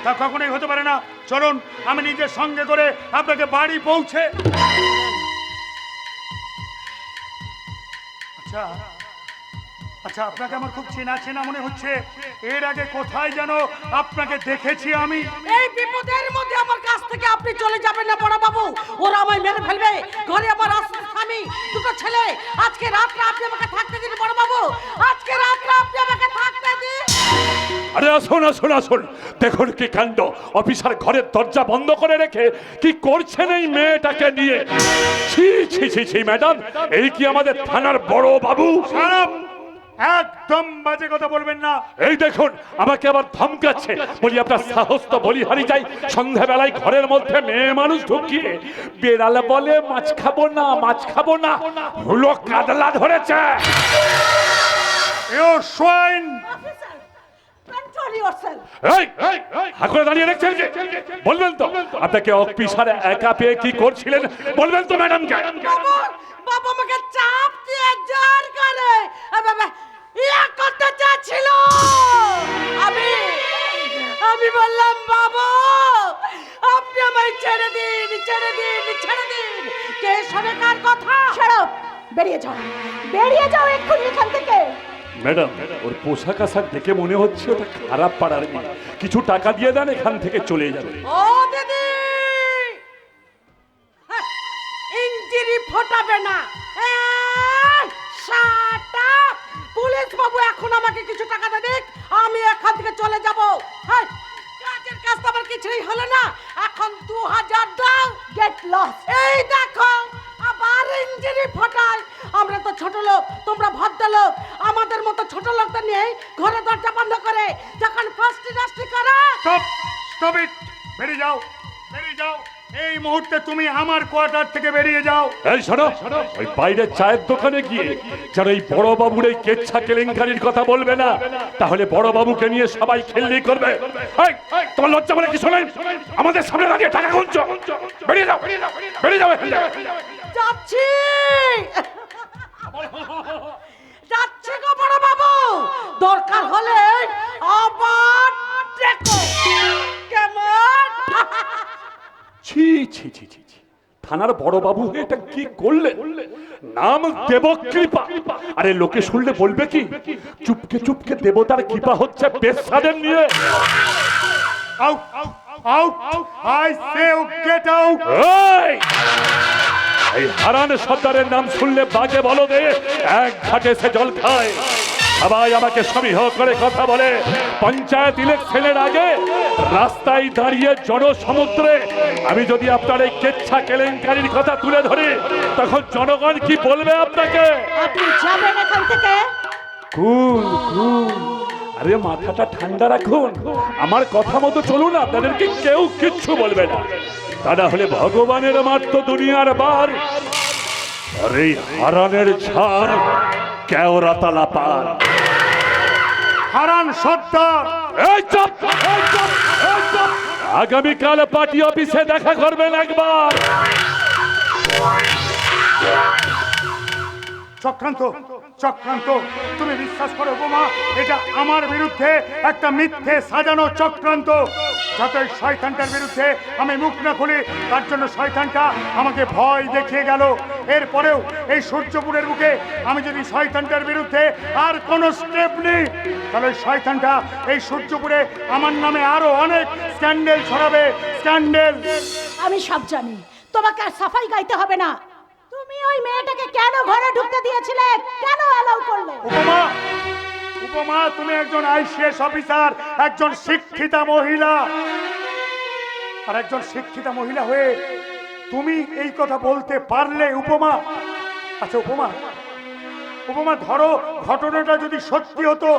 তা কখনোই হতে পারে না। চলুন, আমি নিজের সঙ্গে করে আপনাকে বাড়ি পৌঁছে। আচ্ছা আচ্ছা, আপনাকে আমার খুব চেনা চেনা মনে হচ্ছে। এর আগে কোথায় যেন আপনাকে দেখেছি আমি। এই বিপদের মধ্যে আমার কাছ থেকে আপনি চলে যাবেন না বড় বাবু। ওরা আমায় মেরে ফেলবে। ঘরে আমার স্বামী, দুটো ছেলে। আজকে রাত্রে আপনি আমাকে থাকতে দিন বড় বাবু, আজকে রাত্রে আপনি আমাকে থাকতে দিন। আরে আসুন আসুন আসুন, দেখুন কি কাণ্ড। অফিসার ঘরের দরজা বন্ধ করে রেখে কি করছেন এই মেয়েটাকে নিয়ে। ছি ছি ছি ছি, ম্যাডাম, এই কি আমাদের থানার বড় বাবু? খারাপ, একদম বাজে কথা বলবেন না। এই দেখুন, আমাকে আবার ধমকাচ্ছে। বলি, আপনার সাহস তো বলি হারিয়ে যায়। সন্ধ্যাবেলায় ঘরের মধ্যে মেয়ে মানুষ ঢুকিয়ে বেড়ালে বলে মাছ খাবো না, মাছ খাবো না, হলো কাদলা ধরেছে। You swine! Officer, control yourself. এই হাঁকড়ে দাঁড়িয়ে দেখছেন যে? বলবেন তো আপনাকে অফিসার একা পেয়ে কি করছিলেন? বলবেন তো ম্যাডামকে? বাবু, বাবু আমাকে চাপ দিয়ে জোর করে বাবা ইয়া করতে চাচ্ছিল। আমি আমি বললাম, বাবু আপনি আমায় ছেড়ে দিন, ছেড়ে দিন, ছেড়ে দিন। কে শোনে কার কথা? ছাড়ো, বেরিয়ে যাও, বেরিয়ে যাও এক্ষুনি এখান থেকে। ম্যাডাম, ওর পোশাক আশাক দেখে মনে হচ্ছে ওটা খারাপ পাড়ার মেয়ে। কিছু টাকা দিয়ে দেন, এখান থেকে চলে যাবে। ও দিদি, ইঞ্জিরি ফোটাবে না। Shut up! পুলিশ বাবু এখন আমাকে কিছু টাকা দেন, আমি এখান থেকে চলে যাব। কাজের কাজ তো আমার কিছুই হলো না। এখন 2000 দাও। Get lost. এই দেখো, আবার ইঞ্জিরি ফোটায়। আমরা তো ছোট লোক, তোমরা ভদ্রলোক। আমাদের মতো ছোট লোকদের নিয়ে ঘরে দরজা বন্ধ করে যখন ফার্স্ট রাস্টি করে। Stop, stop it! বেরিয়ে যাও, বেরিয়ে যাও। এই মুহূর্তে তুমি আমার কোয়ার্টার থেকে বেরিয়ে যাও। এই শোনো, ওই বাইরে চায়ের দোকানে গিয়ে যারা এই বড় বাবুর এই কেচ্ছা কেলেঙ্কারির কথা বলবে না, তাহলে বড় বাবুকে নিয়ে সবাই খেললি করবে। এই, তোমার লজ্জা বলে কিছু নেই? আমাদের সামনে দাঁড়িয়ে টাকা গুনছো। বেরিয়ে যাও, বেরিয়ে যাও এখান থেকে। যাচ্ছি যাচ্ছে গো বড় বাবু, দরকার হলে আবার দেখো কেমন। ছি ছি ছি ছি ছি, থানার বড় বাবু এটা কি করলে? নাম দেবকৃপা। আরে লোকে শুনলে বলবে কি চুপকে চুপকে দেবতার কৃপা হচ্ছে পেশাদের নিয়ে। Out, out, I say get out. এই হারান সর্দারের নাম শুনলে বাজে বলবে এক ঘাটে সে জল খায়। সবাই আমাকে সমীহ করে কথা বলে। পঞ্চায়েত ইলেকশনের আগে রাস্তায় দাঁড়িয়ে জনসমুদ্রে আমি যদি আপনার এই কেচ্ছা কেলেঙ্কারির কথা তুলে ধরি, তখন জনগণ কি বলবে আপনাকে? আপনি যাবেন এখান থেকে। কুল কুল, আরে মাথাটা ঠান্ডা রাখুন, আমার কথা মতো চলুন, আপনাদেরকে কেউ কিচ্ছু বলবে না। তা না হলে ভগবানের মাত্র দুনিয়ার বার, আরে হারানের ঝাড় কেওড়া তালা পার। হারান সর্দার, এই চুপ, এই চুপ, এই চুপ। আগামীকাল পার্টি অফিসে দেখা করবেন একবার। চক্রান্ত চক্রান্ত, তুমি বিশ্বাস করো বোমা, এটা আমার বিরুদ্ধে একটা মিথ্যে সাজানো চক্রান্ত। যতই শয়তানটার বিরুদ্ধে আমি মুখ না খুলি, তার জন্য শয়তানটা আমাকে ভয় দেখিয়ে গেল। এরপরেও এই সূর্যপুরের বুকে আমি যদি শয়তানটার বিরুদ্ধে আর কোনো স্টেপ নিই, তাহলে ওই শয়তানটা এই সূর্যপুরে আমার নামে আরো অনেক স্ক্যান্ডেল ছড়াবে, স্ক্যান্ডেল। আমি সব জানি, তোমাকে আর সাফাই গাইতে হবে না। তুমি ওই মেয়েটাকে কেন ঘরে ঢুকতে দিয়েছিলে, কেন অ্যালাউ করলে? উপমা, উপমা, তুমি একজন আইসিএস অফিসার, একজন শিক্ষিতা মহিলা, আর একজন শিক্ষিতা মহিলা হয়ে তুমি এই কথা বলতে পারলে উপমা? আচ্ছা উপমা, উপমা ধরো ঘটনাটা যদি সত্যি হতো,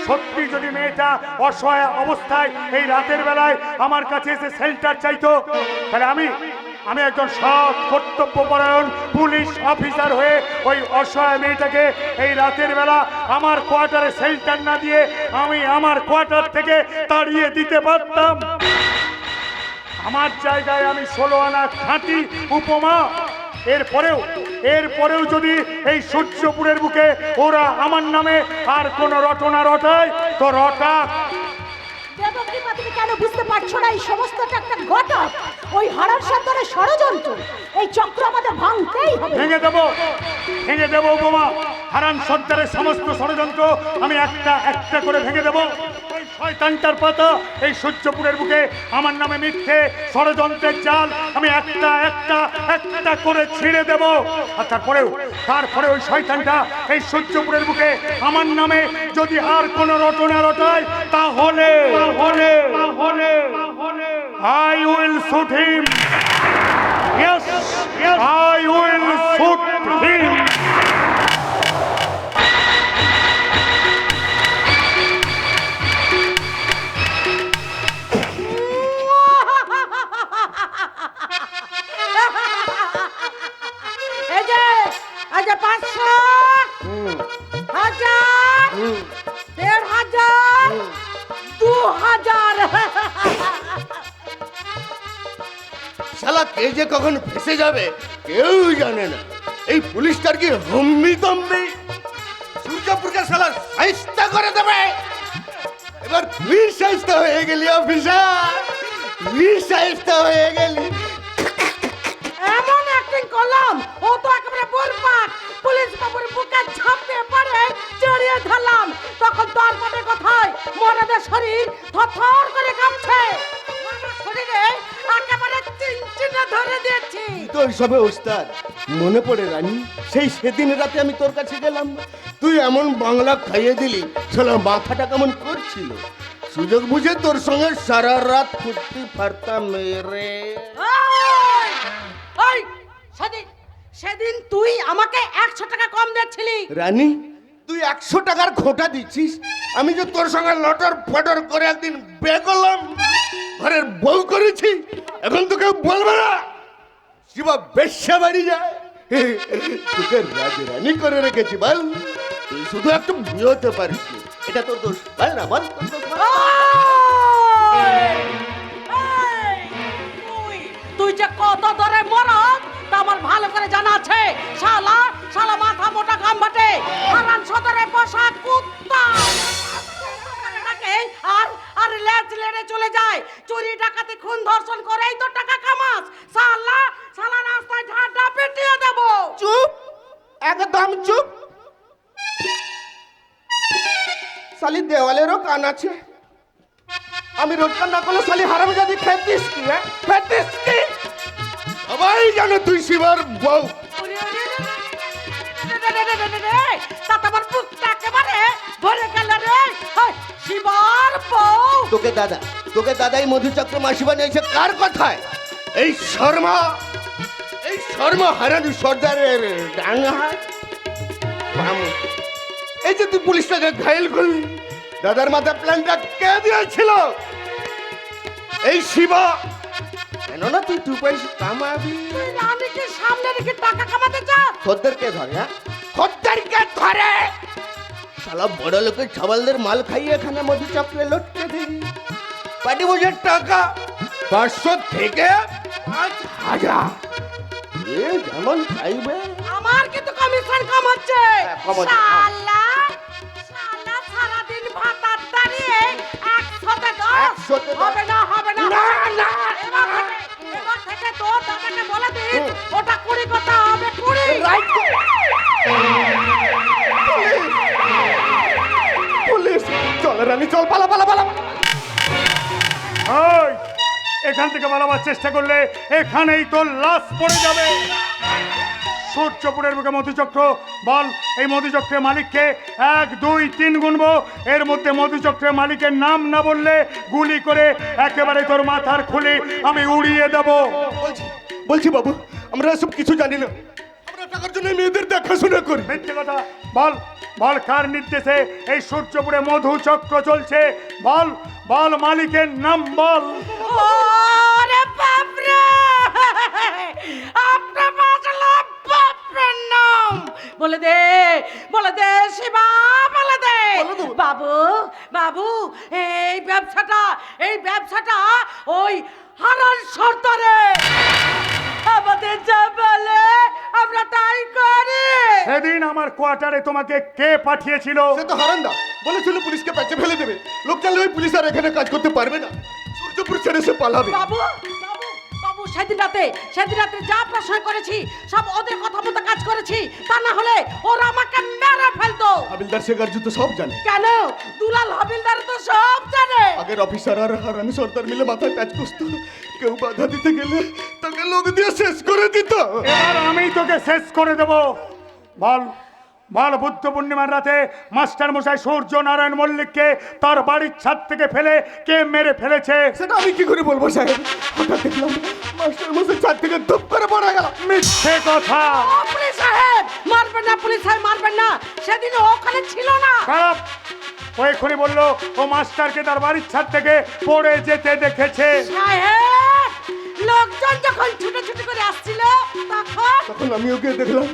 সত্যি যদি মেয়েটা অসহায় অবস্থায় এই রাতের বেলায় আমার কাছে এসে শেল্টার চাইতো, তাহলে আমি একজন সৎ কর্তব্যপরায়ণ পুলিশ অফিসার হয়ে ওই অসহায় মেয়েটাকে এই রাতের বেলা আমার কোয়ার্টারে শেল্টার না দিয়ে আমি আমার কোয়ার্টার থেকে তাড়িয়ে দিতে পারতাম। আমার জায়গায় আমি 16 আনা খাঁটি উপমা। এরপরেও যদি এই সূর্যপুরের বুকে ওরা আমার নামে আর কোন রটনা রটায়, তো রটা। দেবকৃপা, তুমি কেন বুঝতে পারছো না এই সমস্তটা একটা ঘটক, ওই হারার সর্দারের ষড়যন্ত্র। এই চক্র আমাদের ভাঙতেই হবে। ভেঙে দেবো উপমা। হারান সর্দারের সমস্ত ষড়যন্ত্র আমি একটা একটা করে ভেঙে দেবো। ওই শয়তানটার পাতা এই সূর্যপুরের বুকে আমার নামে মিথ্যে ষড়যন্ত্রের জাল আমি একটা একটা একটা করে ছিঁড়ে দেব। আর তারপরে ওই শয়তানটা এই সূর্যপুরের বুকে আমার নামে যদি আর কোনো রটনা রটায়, তাহলে I will shoot him. Yes, I will shoot him. এই যে 500, 1000, 1500, 2000। শালা কে যে কখন ফেসে যাবে কেউ জানে না। এই পুলিশটার কি হম্বি তম্বি, সূর্যপুরকে শালা সাইস্তা করে দেবে। এবার তুই সাইস্তা হয়ে গেলি অফিসার, তুই সাইস্তা হয়ে গেলি। এমন অ্যাক্টিং করলাম, ও তো একেবারে বরবাদ। পুলিশ বাবুর বুকে ঝাঁপিয়ে পড়ে জড়িয়ে ধরলাম, তখন তোর পাবে কোথায়? মরাদের শরীর থরথর করে কাঁপছে, আমার শরীরে একেবারে চিনচিনে ধরে দিয়েছি। তো ওইসবে ওস্তাদ মনে পড়ে রানী, সেই সেদিন রাতে আমি তোর কাছে গেলাম, তুই এমন বাংলা খাইয়ে দিলি, শালা মাথাটা কেমন করছিল। সুযোগ বুঝে তোর সঙ্গে সারা রাত ফুর্তি ফারতাম মেরে। ওই সেদিন তুই আমাকে 100 টাকা কম দিয়েছিলি। রানী, তুই 100 টাকার খোঁটা দিচ্ছিস, আমি যে তোর সঙ্গে লটর ফটর করে একদিন বেগলাম, ঘরের বউ করেছি, এখন তোকে বলবে না শিবা বেশ্যা বাড়ি যায়। তোকে রাজরানী করে রেখেছি, বল তুই শুধু একটু বুঝতে পারিস নি। এটা তোর দোষ, বল না, বল তোর দোষ বল। তুই যে কত দরে মরদ তা আমার ভালো করে জানা আছে। শালা মাথা মোটা গামবাটে, হারান সদরে বসা কুত্তা, আর লেজ লেড়ে চলে যায়। চুরি ডাকাতি খুন ধর্ষণ করেই তো টাকা কামাস। শালা রাস্তায় ঝাঁটা পেটিয়ে দেব। চুপ, একদম চুপ। শালি দেওয়ালেরও কান আছে। আমি রোজগার না করলে শালি হারামে যদি খেতিস কি, খেতিস কি? সবাই জানে তুই শিবার বউ। তাতে আমার বুকটা একেবারে ভরে গেল রে। শিবার বউ। তোকে দাদাই মধুচক্র মাসি বানিয়েছে কার কথায়? এই শর্মা হারানি সর্দারের ডাঙ্গা। এই যে তুই পুলিশটাকে ঘায়েল করলি, দাদার মাথায় প্ল্যানটা কে দিয়েছিল? এই শিবা। কেননা তুই 2 পয়সা কামাবি। রানীকে সামনে রেখে টাকা কামাতে চাস? খদ্দেরকে ধরে, হ্যাঁ? খদ্দেরকে ধরে শালা বড় লোকের ছাবালদের মাল খাইয়ে এখানে মধুচক্রে লটকে দিই। পাটি বোঝার টাকা 500 থেকে 5000, এ যেমন চাইবে। আমার কিন্তু কমিশন কম হচ্ছে। কমাচ্ছে। শালা শালা সারাদিন ভাতার দাঁড়িয়ে 110 হবে না, হবে না। না, না। এবার থেকে তোর দাদাকে বলে দিস ওটা 20 কথা হবে, 20। রাইট। পুলিশ চল রানী চল, পালা পালা পালা। ওই এখান থেকে পালাবার চেষ্টা করলে এখানেই তোর লাশ পড়ে যাবে। সূর্যপুরের বুকে মধুচক্র, বল এই মধুচক্রের মালিককে 1 2 3 গুনবো। এর মধ্যে মধুচক্রের মালিকের নাম না বললে গুলি করে একেবারে তোর মাথার খুলি আমি উড়িয়ে দেবো। বলছি বাবু, আমরা সব কিছু জানি না, আমরা টাকার জন্য মেয়েদের দেখাশোনা করি। মিথ্যে কথা বল, বল কার নির্দেশে এই সূর্যপুরে মধুচক্র চলছে? বল বল মালিকের নাম বল। ওরে বাপরে, আপনার বাজলো বাপরের নাম বলে দে, বলে দে শিবা, বলে দে। বাবু বাবু, এই ব্যবসাটা ওই হারান সর্দারে। আমাদের যা বলে আমরা তাই করি। সেদিন আমার কোয়ার্টারে তোমাকে কে পাঠিয়েছিল? সে তো হারান্দা বলেছিল পুলিশকে প্যাচে ফেলে দেবে। লোক জানলে ওই পুলিশ আর এখানে কাজ করতে পারবে না, সূর্যপুর ছেড়ে সে পালাবে। বাবু বাবু বাবু, সেদিন রাতে যা প্রশ্ন করেছি সব ওদের কথা মতো কাজ করেছি, তা না হলে ওরা আমাকে মেরে ফেলতো। হাবিলদার শেখার যুদ্ধ সব জানে। কেন? দুলাল হাবিলদার তো সব জানে। আগের অফিসার আর হারানি সর্দার মিলে মাথায় প্যাচ কষতো, কেউ বাধা দিতে গেলে তাকে লোক দিয়ে শেষ করে দিত। এবার আমি তোকে শেষ করে দেব। বল বল বুদ্ধ পূর্ণিমার রাতে মাস্টার মশাই সূর্য নারায়ণ মল্লিককে তার বাড়ির ছাদ থেকে ফেলে কে মেরে ফেলেছে? সেটা আমি কি করে বলবো সাহেব? হঠাৎ দেখলাম মাস্টার মশাই ছাদ থেকে ধপ করে পড়ে গেল। মিথ্যে কথা। ও পুলিশ সাহেব মারবেন না, পুলিশ সাহেব মারবেন না, সেদিন ও ওখানে ছিল না। খারাপ, ও এক্ষুনি বললো ও মাস্টারকে তার বাড়ির ছাদ থেকে পড়ে যেতে দেখেছে। সাহেব, লোকজন যখন ছুটে করে আসছিল তখন আমি ওকে দেখলাম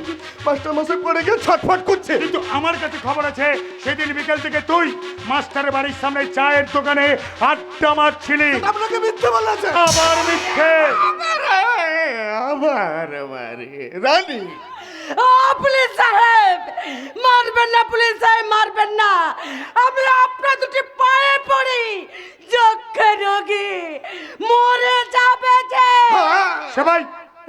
মাস্টার মশাই পড়ে গিয়ে ছটফট করছে। কিন্তু আমার কাছে খবর আছে সেদিন বিকেল থেকে তুই মাস্টারের বাড়ির সামনে চায়ের দোকানে আড্ডা মারছিলি। আপনাকে মিথ্যে বলেছে। আবার মিথ্যে। আবার রানী। ও পুলিশ সাহেব মারবেন না, পুলিশ সাহেব মারবেন না, আমি আপনার দুটি পায়ে পড়ি, যক্ষ রোগী মরে যাবে যে। সবাই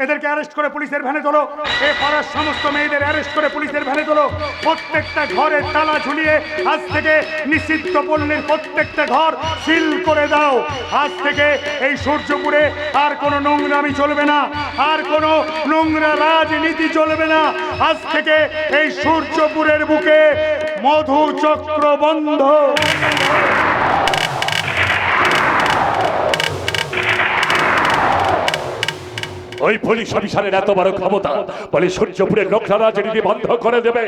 এদেরকে অ্যারেস্ট করে পুলিশের ভ্যানে তোলো। এই পাড়ার সমস্ত মেয়েদের অ্যারেস্ট করে পুলিশের ভ্যানে তোলো। প্রত্যেকটা ঘরে তালা ঝুলিয়ে আজ থেকে নিষিদ্ধ পল্লীর প্রত্যেকটা ঘর সিল করে দাও। আজ থেকে এই সূর্যপুরে আর কোনো নোংরামি চলবে না, আর কোনো নোংরা রাজনীতি চলবে না। আজ থেকে এই সূর্যপুরের বুকে মধুচক্র বন্ধ। ওই পুলিশ অফিসারের এত বড় ক্ষমতা, বলে সূর্যপুরের লোকরা রাজনীতি বন্ধ করে দেবে।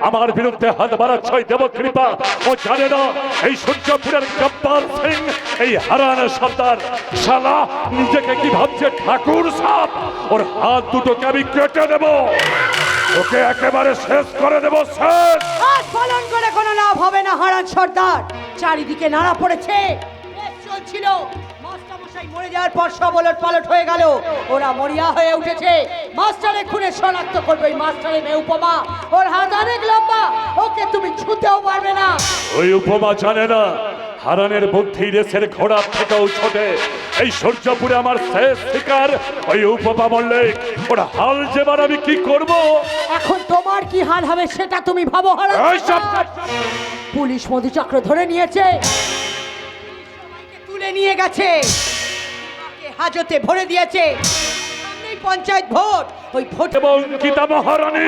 আমার বিরুদ্ধে হাত বাড়াচ্ছে দেবকৃপা। ও জানে না এই সূর্যপুরের গব্বর সিং, এই হারান সর্দার শালা নিজেকে কি ভাবছে ঠাকুর সাপ। ওর হাত দুটোকে আমি কেটে দেব, ওকে একেবারে শেষ করে দেব, শেষ। আজ পালন করে কোনো লাভ হবে না হারান সর্দার। চারিদিকে নাড়া পড়েছে, দেশ চলছিল, মাস্টারমশাই মরে যাওয়ার পর সব ওলট পালট হয়ে গেল। ওরা মরিয়া হয়ে উঠেছে। মাস্টারের খুনে শনাক্ত করবে ওই মাস্টারের মেয়ে উপমা। ওর হাত অনেক লম্বা, ওকে তুমি ছুঁতেও পারবে না। ওই উপমা জানে না হারানের বুদ্ধি রেসের ঘোড়ার থেকেও ছোটে। এই সূর্যপুরে আমার শেষ শিকার ওই উপমা মল্লিক। ওর হাল যেবার আমি কি করব? এখন তোমার কি হাল হবে সেটা তুমি ভাবো হারান। এই সব পুলিশ মধুচক্র ধরে নিয়েছে, সবাইকে তুলে নিয়ে গেছে, ওকে হাজতে ভরে দিয়েছে। সামনেই পঞ্চায়েত ভোট, ওই ভোট এবং গীতা মহারানী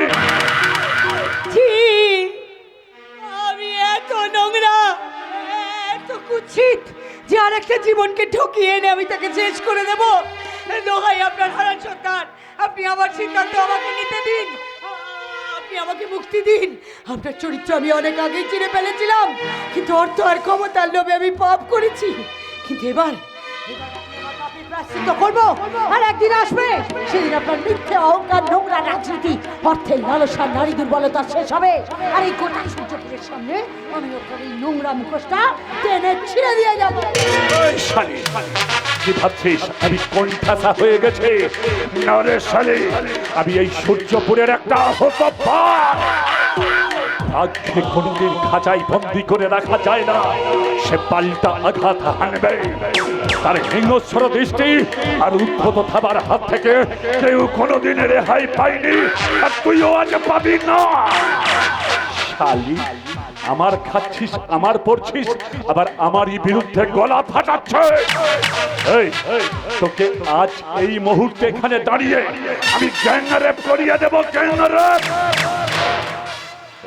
ছি, আমি এত নোংরা, এত কুৎসিত যে আরেকটা জীবনকে ঠকিয়ে এনে আমি তাকে শেষ করে দেব। দোহাই আপনার হারান সরকার, আপনি আমার সিদ্ধান্ত আমাকে নিতে দিন। আপনি আমাকে মুক্তি দিন। আপনার চরিত্র আমি অনেক আগেই চিনে ফেলেছিলাম, কিন্তু অর্থ আর ক্ষমতার লোভে আমি পাপ করেছি। কিন্তু এবার আপনি আমার পাপের প্রায়শ্চিত্ত করবো। আর একদিন আসবে, সেদিন আপনার মিথ্যে অহংকার, নোংরা রাজনীতি, অর্থের লালসা, নারী দুর্বলতা শেষ হবে। আর এই গোটা সূর্যপুরের সামনে আমি আপনার এই নোংরা মুখোশটা টেনে ছিঁড়ে দিয়ে যাবো। এই শালি, কি ভাবছিস আমি কণ্ঠাসা হয়ে গেছে? না রে শালি, আমি এই সূর্যপুরের একটা হতভাগ। আজকে কোনদিন খাঁচায় বন্দি করে রাখা যায় না, সে পাল্টা আঘাত হানবে। তার হিংস্র দৃষ্টি আর উদ্ধত থাবার হাত থেকে কেউ কোনোদিন রেহাই পায়নি, আর তুইও আজ পাবি না। শালি, আমার খাচ্ছিস, আমার পড়ছিস, আবার আমারই বিরুদ্ধে গলা ফাটাচ্ছে। এই, তোকে আজ এই মুহূর্তে এখানে দাঁড়িয়ে আমি গ্যাংরেপ করিয়ে দেব, গ্যাংরেপ।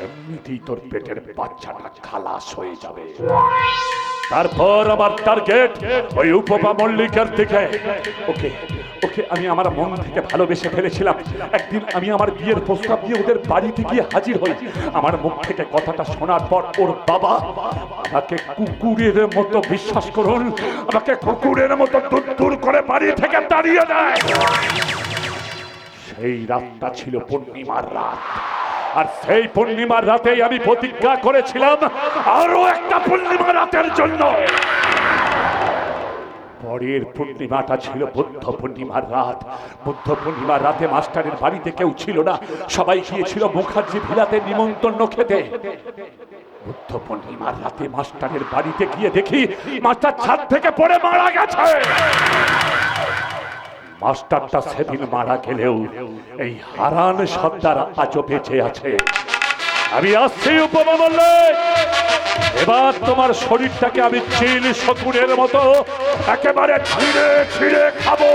এমনিতেই তোর পেটের বাচ্চাটা খালাস হয়ে যাবে। তারপর আমার টার্গেট ওই উপমা মল্লিকের দিকে। ওকে ওকে আমি আমার মন থেকে ভালোবেসে ফেলেছিলাম। একদিন আমি আমার বিয়ের প্রস্তাব দিয়ে ওদের বাড়িতে গিয়ে হাজির হই। আমার মুখ থেকে কথাটা শোনার পর ওর বাবা আমাকে কুকুরের মতো, বিশ্বাস করুন, আমাকে কুকুরের মতো দূর করে বাড়ি থেকে তাড়িয়ে দেয়। সেই রাতটা ছিল পূর্ণিমার রাত, আর সেই পূর্ণিমার রাতেই আমি প্রতিজ্ঞা করেছিলাম আরো একটা পূর্ণিমা রাতের জন্য। পরের পূর্ণিমাটা ছিল বুদ্ধ পূর্ণিমার রাত। বুদ্ধ পূর্ণিমার রাতে মাস্টারের বাড়িতে কেউ ছিল না, সবাই গিয়েছিল মুখার্জি ভিলাতে নিমন্ত্রণ খেতে। বুদ্ধ পূর্ণিমার রাতে মাস্টারের বাড়িতে গিয়ে দেখি মাস্টার ছাদ থেকে পড়ে মারা গেছে। মাস্টারটা সেদিন মারা গেলেও এই হারান সর্দার আজও বেঁচে আছে। আমি আসছি উপমা মল্লিক, এবার তোমার শরীরটাকে আমি চিল শকুনের মতো একেবারে ছিঁড়ে ছিঁড়ে খাবো।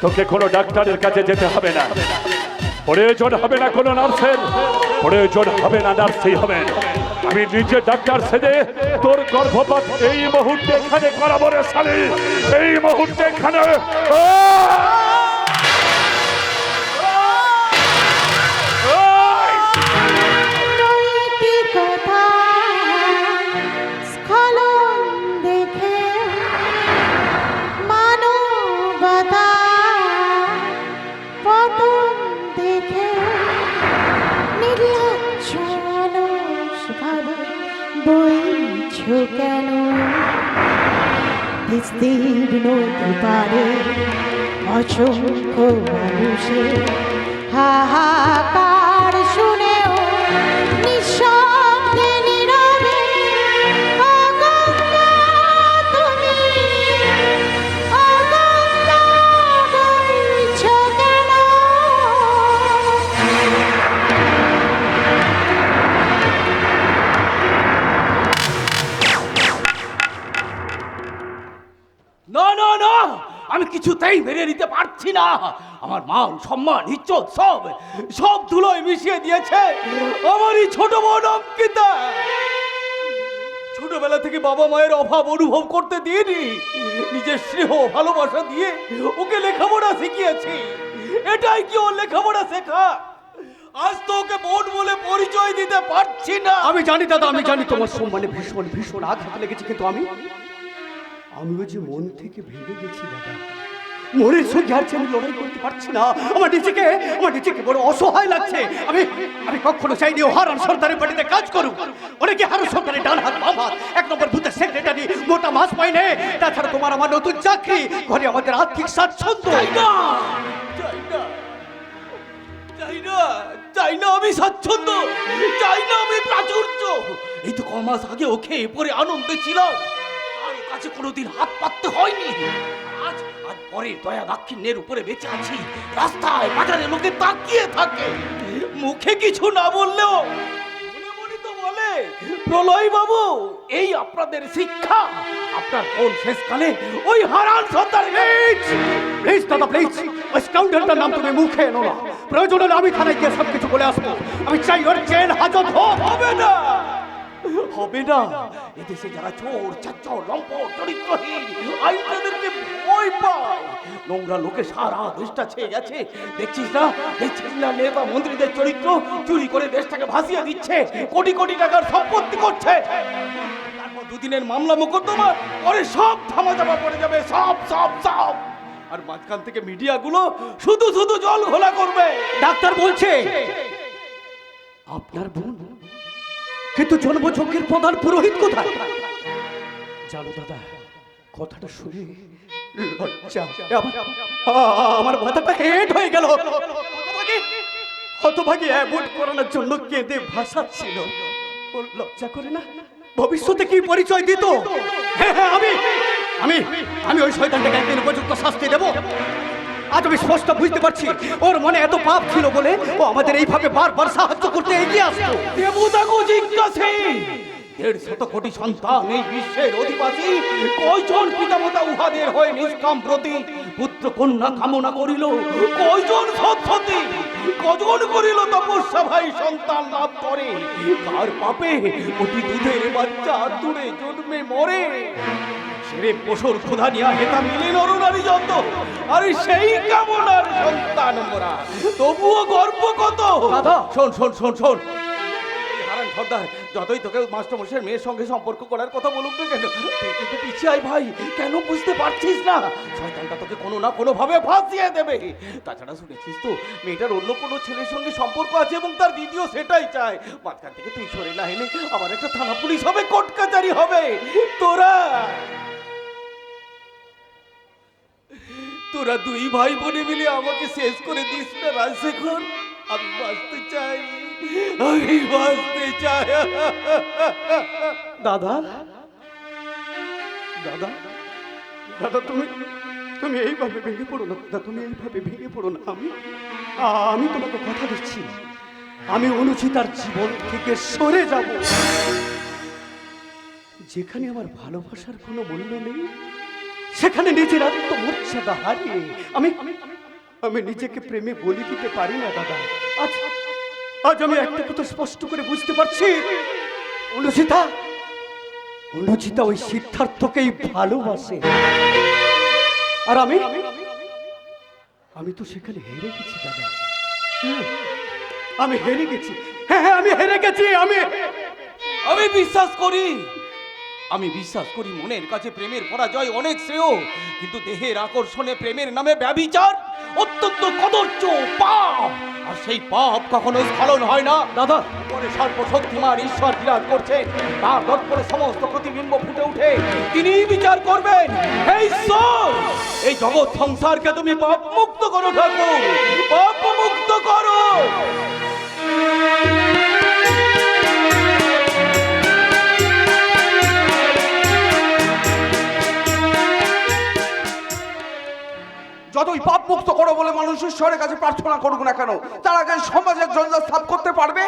তোকে কোনো ডাক্তারের কাছে যেতে হবে না, প্রয়োজন হবে না কোনো নার্সের, প্রয়োজন হবে না নার্সই হবে। আমি নিজে ডাক্তার সেজে তোর গর্ভপাত এই মুহূর্তে এখানে করাবো রে শালি, এই মুহূর্তে এখানে। কেন তিস্তির নদী পারে অসংখ্য মানুষের হাহাকার শুনেও নিঃশব্দে নীরবে ও গঙ্গা তুমি, ও গঙ্গা বইছো কেন? না না না, আমি কিছুতেই মেনে নিতে পারছি না। আমার মান, সম্মান, ইজ্জত সব সব ধুলোয় মিশিয়ে দিয়েছে আমারই ছোট বোন অঙ্কিতা। ছোটবেলা থেকে বাবা মায়ের অভাব অনুভব করতে দিইনি, নিজের স্নেহ ভালোবাসা দিয়ে ওকে লেখাপড়া শিখিয়েছি। এটাই কি ওর লেখাপড়া শেখা? আজ তো ওকে বোন বলে পরিচয় দিতে পারছি না। আমি জানি দাদা, আমি জানি তোমার সম্মানে ভীষণ ভীষণ আঘাত লেগেছে, কিন্তু আমিও যে মন থেকে ভেঙে গেছি দাদা। মনের সঙ্গে আর আমি লড়াই করতে পারছি না। আমার নিজেকে বড় অসহায় লাগছে। আমি কখনো চাইনি ও হারান সরকারের বাড়িতে কাজ করুক। অনেকে হারান সরকারের ডান হাত বাম হাত, এক নম্বর বুথের সেক্রেটারি, মোটা মাস পাইনে। তাছাড়া তোমার আমার নতুন চাকরি, ঘরে আমাদের আর্থিক স্বাচ্ছন্দ্য। চাই না আমি স্বাচ্ছন্দ্য, চাই না আমি প্রাচুর্য। এই তো কমাস আগে ওকে পরে আনন্দে ছিলাম, কারো কাছে কোনোদিন হাত পাততে হয়নি। আজ পরে দয়া দাক্ষিণ্যের উপরে বেঁচে আছি। রাস্তায় বাজারে লোকে তাকিয়ে থাকে, মুখে কিছু না বললেও মনে মনে তো বলে, প্রলয় বাবু এই আপনাদের শিক্ষা। আপনার কোন শেষকালে ওই হারান সর্দার। প্লিজ দাদা, প্লিজ ওই স্কাউন্ডারটার নাম তুমি মুখে এনো না। প্রয়োজন হলে আমি থানায় গিয়ে সব কিছু বলে আসবো। আমি চাই ওর জেল হাজত হোক। হবে না, হবে না। এদেশে যারা চোর চাচ্চর লম্পট চরিত্রহীন আইন তাদেরকে ভয় পায়। নোংরা লোকে সারা দেশটা ছেয়ে গেছে, দেখছিস না নেতা মন্ত্রীদের চরিত্র চুরি করে দেশটাকে ভাসিয়ে দিচ্ছে, কোটি কোটি টাকার সম্পত্তি করছে। তারপর দুদিনের মামলা মোকদ্দমা পরে সব থামাচাপা পড়ে যাবে, সব সব সব। আর মাঝখান থেকে মিডিয়াগুলো শুধু শুধু জল ঘোলা করবে। ডাক্তার বলছে আপনার বোন, কিন্তু জন্মযজ্ঞের প্রধান পুরোহিত কোথায়? জানো দাদা, কথাটা শুনে লজ্জা, আমার মাথাটা হেড হয়ে গেল। হতভাগী অ্যাভয়েড করানোর জন্য কেঁদে ভাসাচ্ছিল। ওর লজ্জা করে না? ভবিষ্যতে কি পরিচয় দিত? হ্যাঁ হ্যাঁ, আমি আমি আমি ওই শয়তানটাকে একদিন উপযুক্ত শাস্তি দেব। আজ আমি স্পষ্ট বুঝতে পারছি ওর মনে এত পাপ ছিল বলে ও আমাদের এইভাবে বারবার সাহায্য করতে এগিয়ে আসতো। দেবতাকে জিজ্ঞাসে 1.5 কোটি সন্তান এই বিশ্বের অধিবাসী, কয়জন পিতামাতা উহাদের হয়ে নিষ্কাম প্রতি পুত্র কন্যা কামনা করিল? কয়জন সৎসতী, কজন করিল তপস্যা ভাই সন্তান লাভ করে? কার পাপে অতি দুধের বাচ্চা দূরে জন্মে মরে? সেরে পশুর ক্ষুধা নিয়া হেতা মিলে নরনারী যত, আরে সেই কামনার সন্তান মোরা, তবুও গর্ব কত। দাদা শোন শোন শোন শোন, হারান সর্দার যতই তোকে মাস্টারমশাইয়ের মেয়ের সঙ্গে সম্পর্ক করার কথা বলুক না কেন, তুই কিন্তু পিছিয়ে আয় ভাই। কেন বুঝতে পারছিস না? শয়তানটা তোকে কোনো না কোনো ভাবে ফাঁসিয়ে দেবে। তাছাড়া শুনেছিস তো মেয়েটার অন্য কোনো ছেলের সঙ্গে সম্পর্ক আছে এবং তার দিদিও সেটাই চায়। মাঝখান থেকে তুই সরে না এলে আবার একটা থানা পুলিশ হবে, কোর্ট কাচারি হবে। তোরা দুই ভাই বোনে মিলে আমাকে শেষ করে দিস না রাজশেখর। আমি বাঁচতে চাই, আমি বাঁচতে চাই। দাদা দাদা দাদা, তুমি এইভাবে ভেঙে পড়ো না দাদা, তুমি এইভাবে ভেঙে পড়ো না। আমি তোমাকে কথা দিচ্ছি, আমি অনুচিতার জীবন থেকে সরে যাব। যেখানে আমার ভালোবাসার কোনো মূল্য নেই, সেখানে নিজের আত্মমর্যাদা হারিয়ে আমি নিজেকে প্রেমে বলি দিতে পারি না দাদা। আজ আমি একটা কথা স্পষ্ট করে বুঝতে পারছি, অনুচিতা ওই সিদ্ধার্থকেই ভালোবাসে। আর আমি তো সেখানে হেরে গেছি দাদা। আমি হেরে গেছি, হ্যাঁ আমি হেরে গেছি। আমি বিশ্বাস করি মনের কাছে প্রেমের পরাজয় অনেক শ্রেয়, কিন্তু দেহের আকর্ষণে প্রেমের নামে ব্যভিচার অত্যন্ত কদর্য পাপ। আর সেই পাপ কখনো স্খলন হয় না দাদা। পরে সর্বশক্তিমান ঈশ্বর বিরাজ করছেন, তার দর্পণে সমস্ত প্রতিবিম্ব ফুটে উঠে তিনিই বিচার করবেন। হে ঈশ্বর, এই জগৎ সংসারকে তুমি পাপ মুক্ত করো ঠাকুর, পাপ মুক্ত করো। যতই পাপ মুক্ত করো বলে মানুষ ঈশ্বরের কাছে প্রার্থনা করুক না কেন, তার আগে সমাজের জঞ্জাল সাফ করতে পারবে?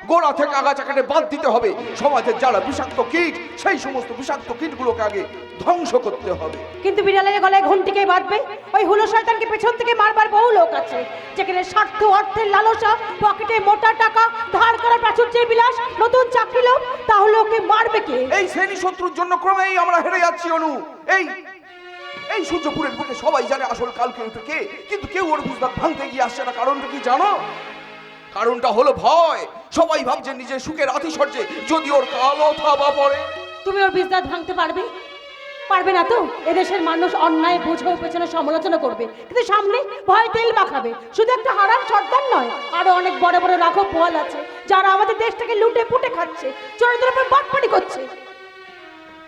গোড়া থেকে আগাছাকে বাদ দিতে হবে। সমাজের যারা বিষাক্ত কীট, সেই সমস্ত বিষাক্ত কীটগুলোকে আগে ধ্বংস করতে হবে। কিন্তু বিড়ালের গলায় ঘন্টিকে বাঁধবে ওই হুলো শয়তানকে পেছন থেকে মারবার বহু লোক আছে, যেখানে স্বার্থ, অর্থের লালসা, পকেটে মোটা টাকা, ধার করা প্রাচুর্যের বিলাস, নতুন চাকরি লোক, তাহলে ওকে মারবে কে? এই শ্রেণী শত্রুর জন্য ক্রমেই আমরা হেরে যাচ্ছি অনু। এই সূর্যপুরের বুকে সবাই জানে আসল কালকে উঠে কে, কিন্তু কেউ ওর বুঝদার ভাঙতে গিয়ে আসছে না। কারণটা কি জানো? কারণটা হলো ভয়। সবাই ভাবছে নিজের সুখের আতিশয্যে যদি ওর কালো থাবা পড়ে। তুমি ওর বিজদাত ভাঙতে পারবে না তো? এদেশের মানুষ অন্যায় বুঝে পেছনে সমালোচনা করবে, কিন্তু সামনে ভয় তেল মাখাবে। শুধু একটা হারাম সর্দার নয়, আরো অনেক বড় বড় রাঘব বোয়াল আছে যারা আমাদের দেশটাকে লুটে পুটে খাচ্ছে, চোরদের উপর বাটপাড়ি করছে।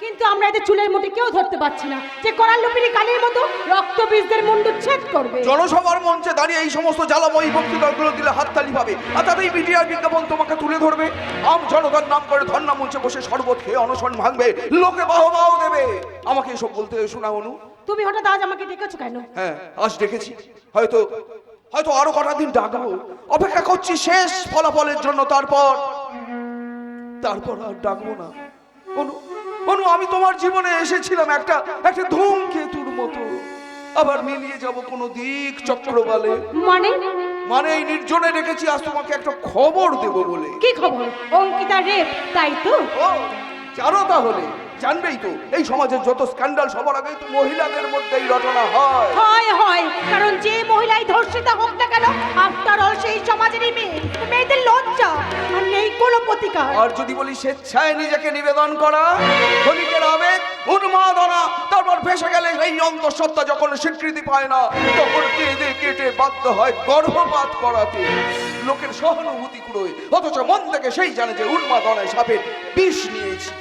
কিন্তু আমরা এদের চুলের মুঠি কেউ ধরতে পারছি না, যে করাল লুপিনি কালির মতো রক্ত বীজদের মুন্ডু ছেদ করবে। জনসভার মঞ্চে দাঁড়িয়ে এই সমস্ত জ্বালাময়ী বক্তৃতাগুলো দিলে হাততালি পাবে, আর তাতেই মিডিয়ার বিজ্ঞাপন তোমাকে তুলে ধরবে। আম জনতার নাম করে ধর্ণা মঞ্চে বসে শরবত খেয়ে অনশন ভাঙবে, লোকে বাহবাও দেবে। আমাকে এসব বলতে শোনা অনু? তুমি হঠাৎ আজ আমাকে ডেকেছো কেন? হ্যাঁ, আজ ডেকেছি, হয়তো আরো কটা দিন ডাকবো। অপেক্ষা করছি শেষ ফলাফলের জন্য, তারপর আর ডাকবো না। অনু, আমি তোমার জীবনে এসেছিলাম একটা ধূমকেতুর মতো, আবার মিলিয়ে যাব কোনো দিক চক্রবালে। মানে মানে এই নির্জনে রেখেছি আজ তোমাকে একটা খবর দেব বলে। কি খবর? অঙ্কিতা রেপ, তাই তো? ও জানো, তাহলে জানবেই তো এই সমাজের যত স্ক্যান্ডাল সবার আগেই তো মহিলাদের মধ্যেই রটনা হয়। হয় হয়, কারণ যে মহিলাই ধর্ষিতা হোক না কেন, আফটার অল সেই সমাজেরই মেয়ে। মেয়েদের লজ্জা আর নেই কোনো প্রতিকার। আর যদি বলি স্বেচ্ছায় নিজেকে নিবেদন করা, ক্ষণিকের আবেগ, উন্মাদনা, তারপর ভেসে গেলে এই অন্তঃসত্ত্বা যখন স্বীকৃতি পায় না, তখন কেঁদে কেটে বাধ্য হয় গর্ভপাত করাতে। লোকের সহানুভূতি কুড়োয়, অথচ মন থেকে সেই জানে যে উন্মাদনায় সাপের বিষ নিয়েছি।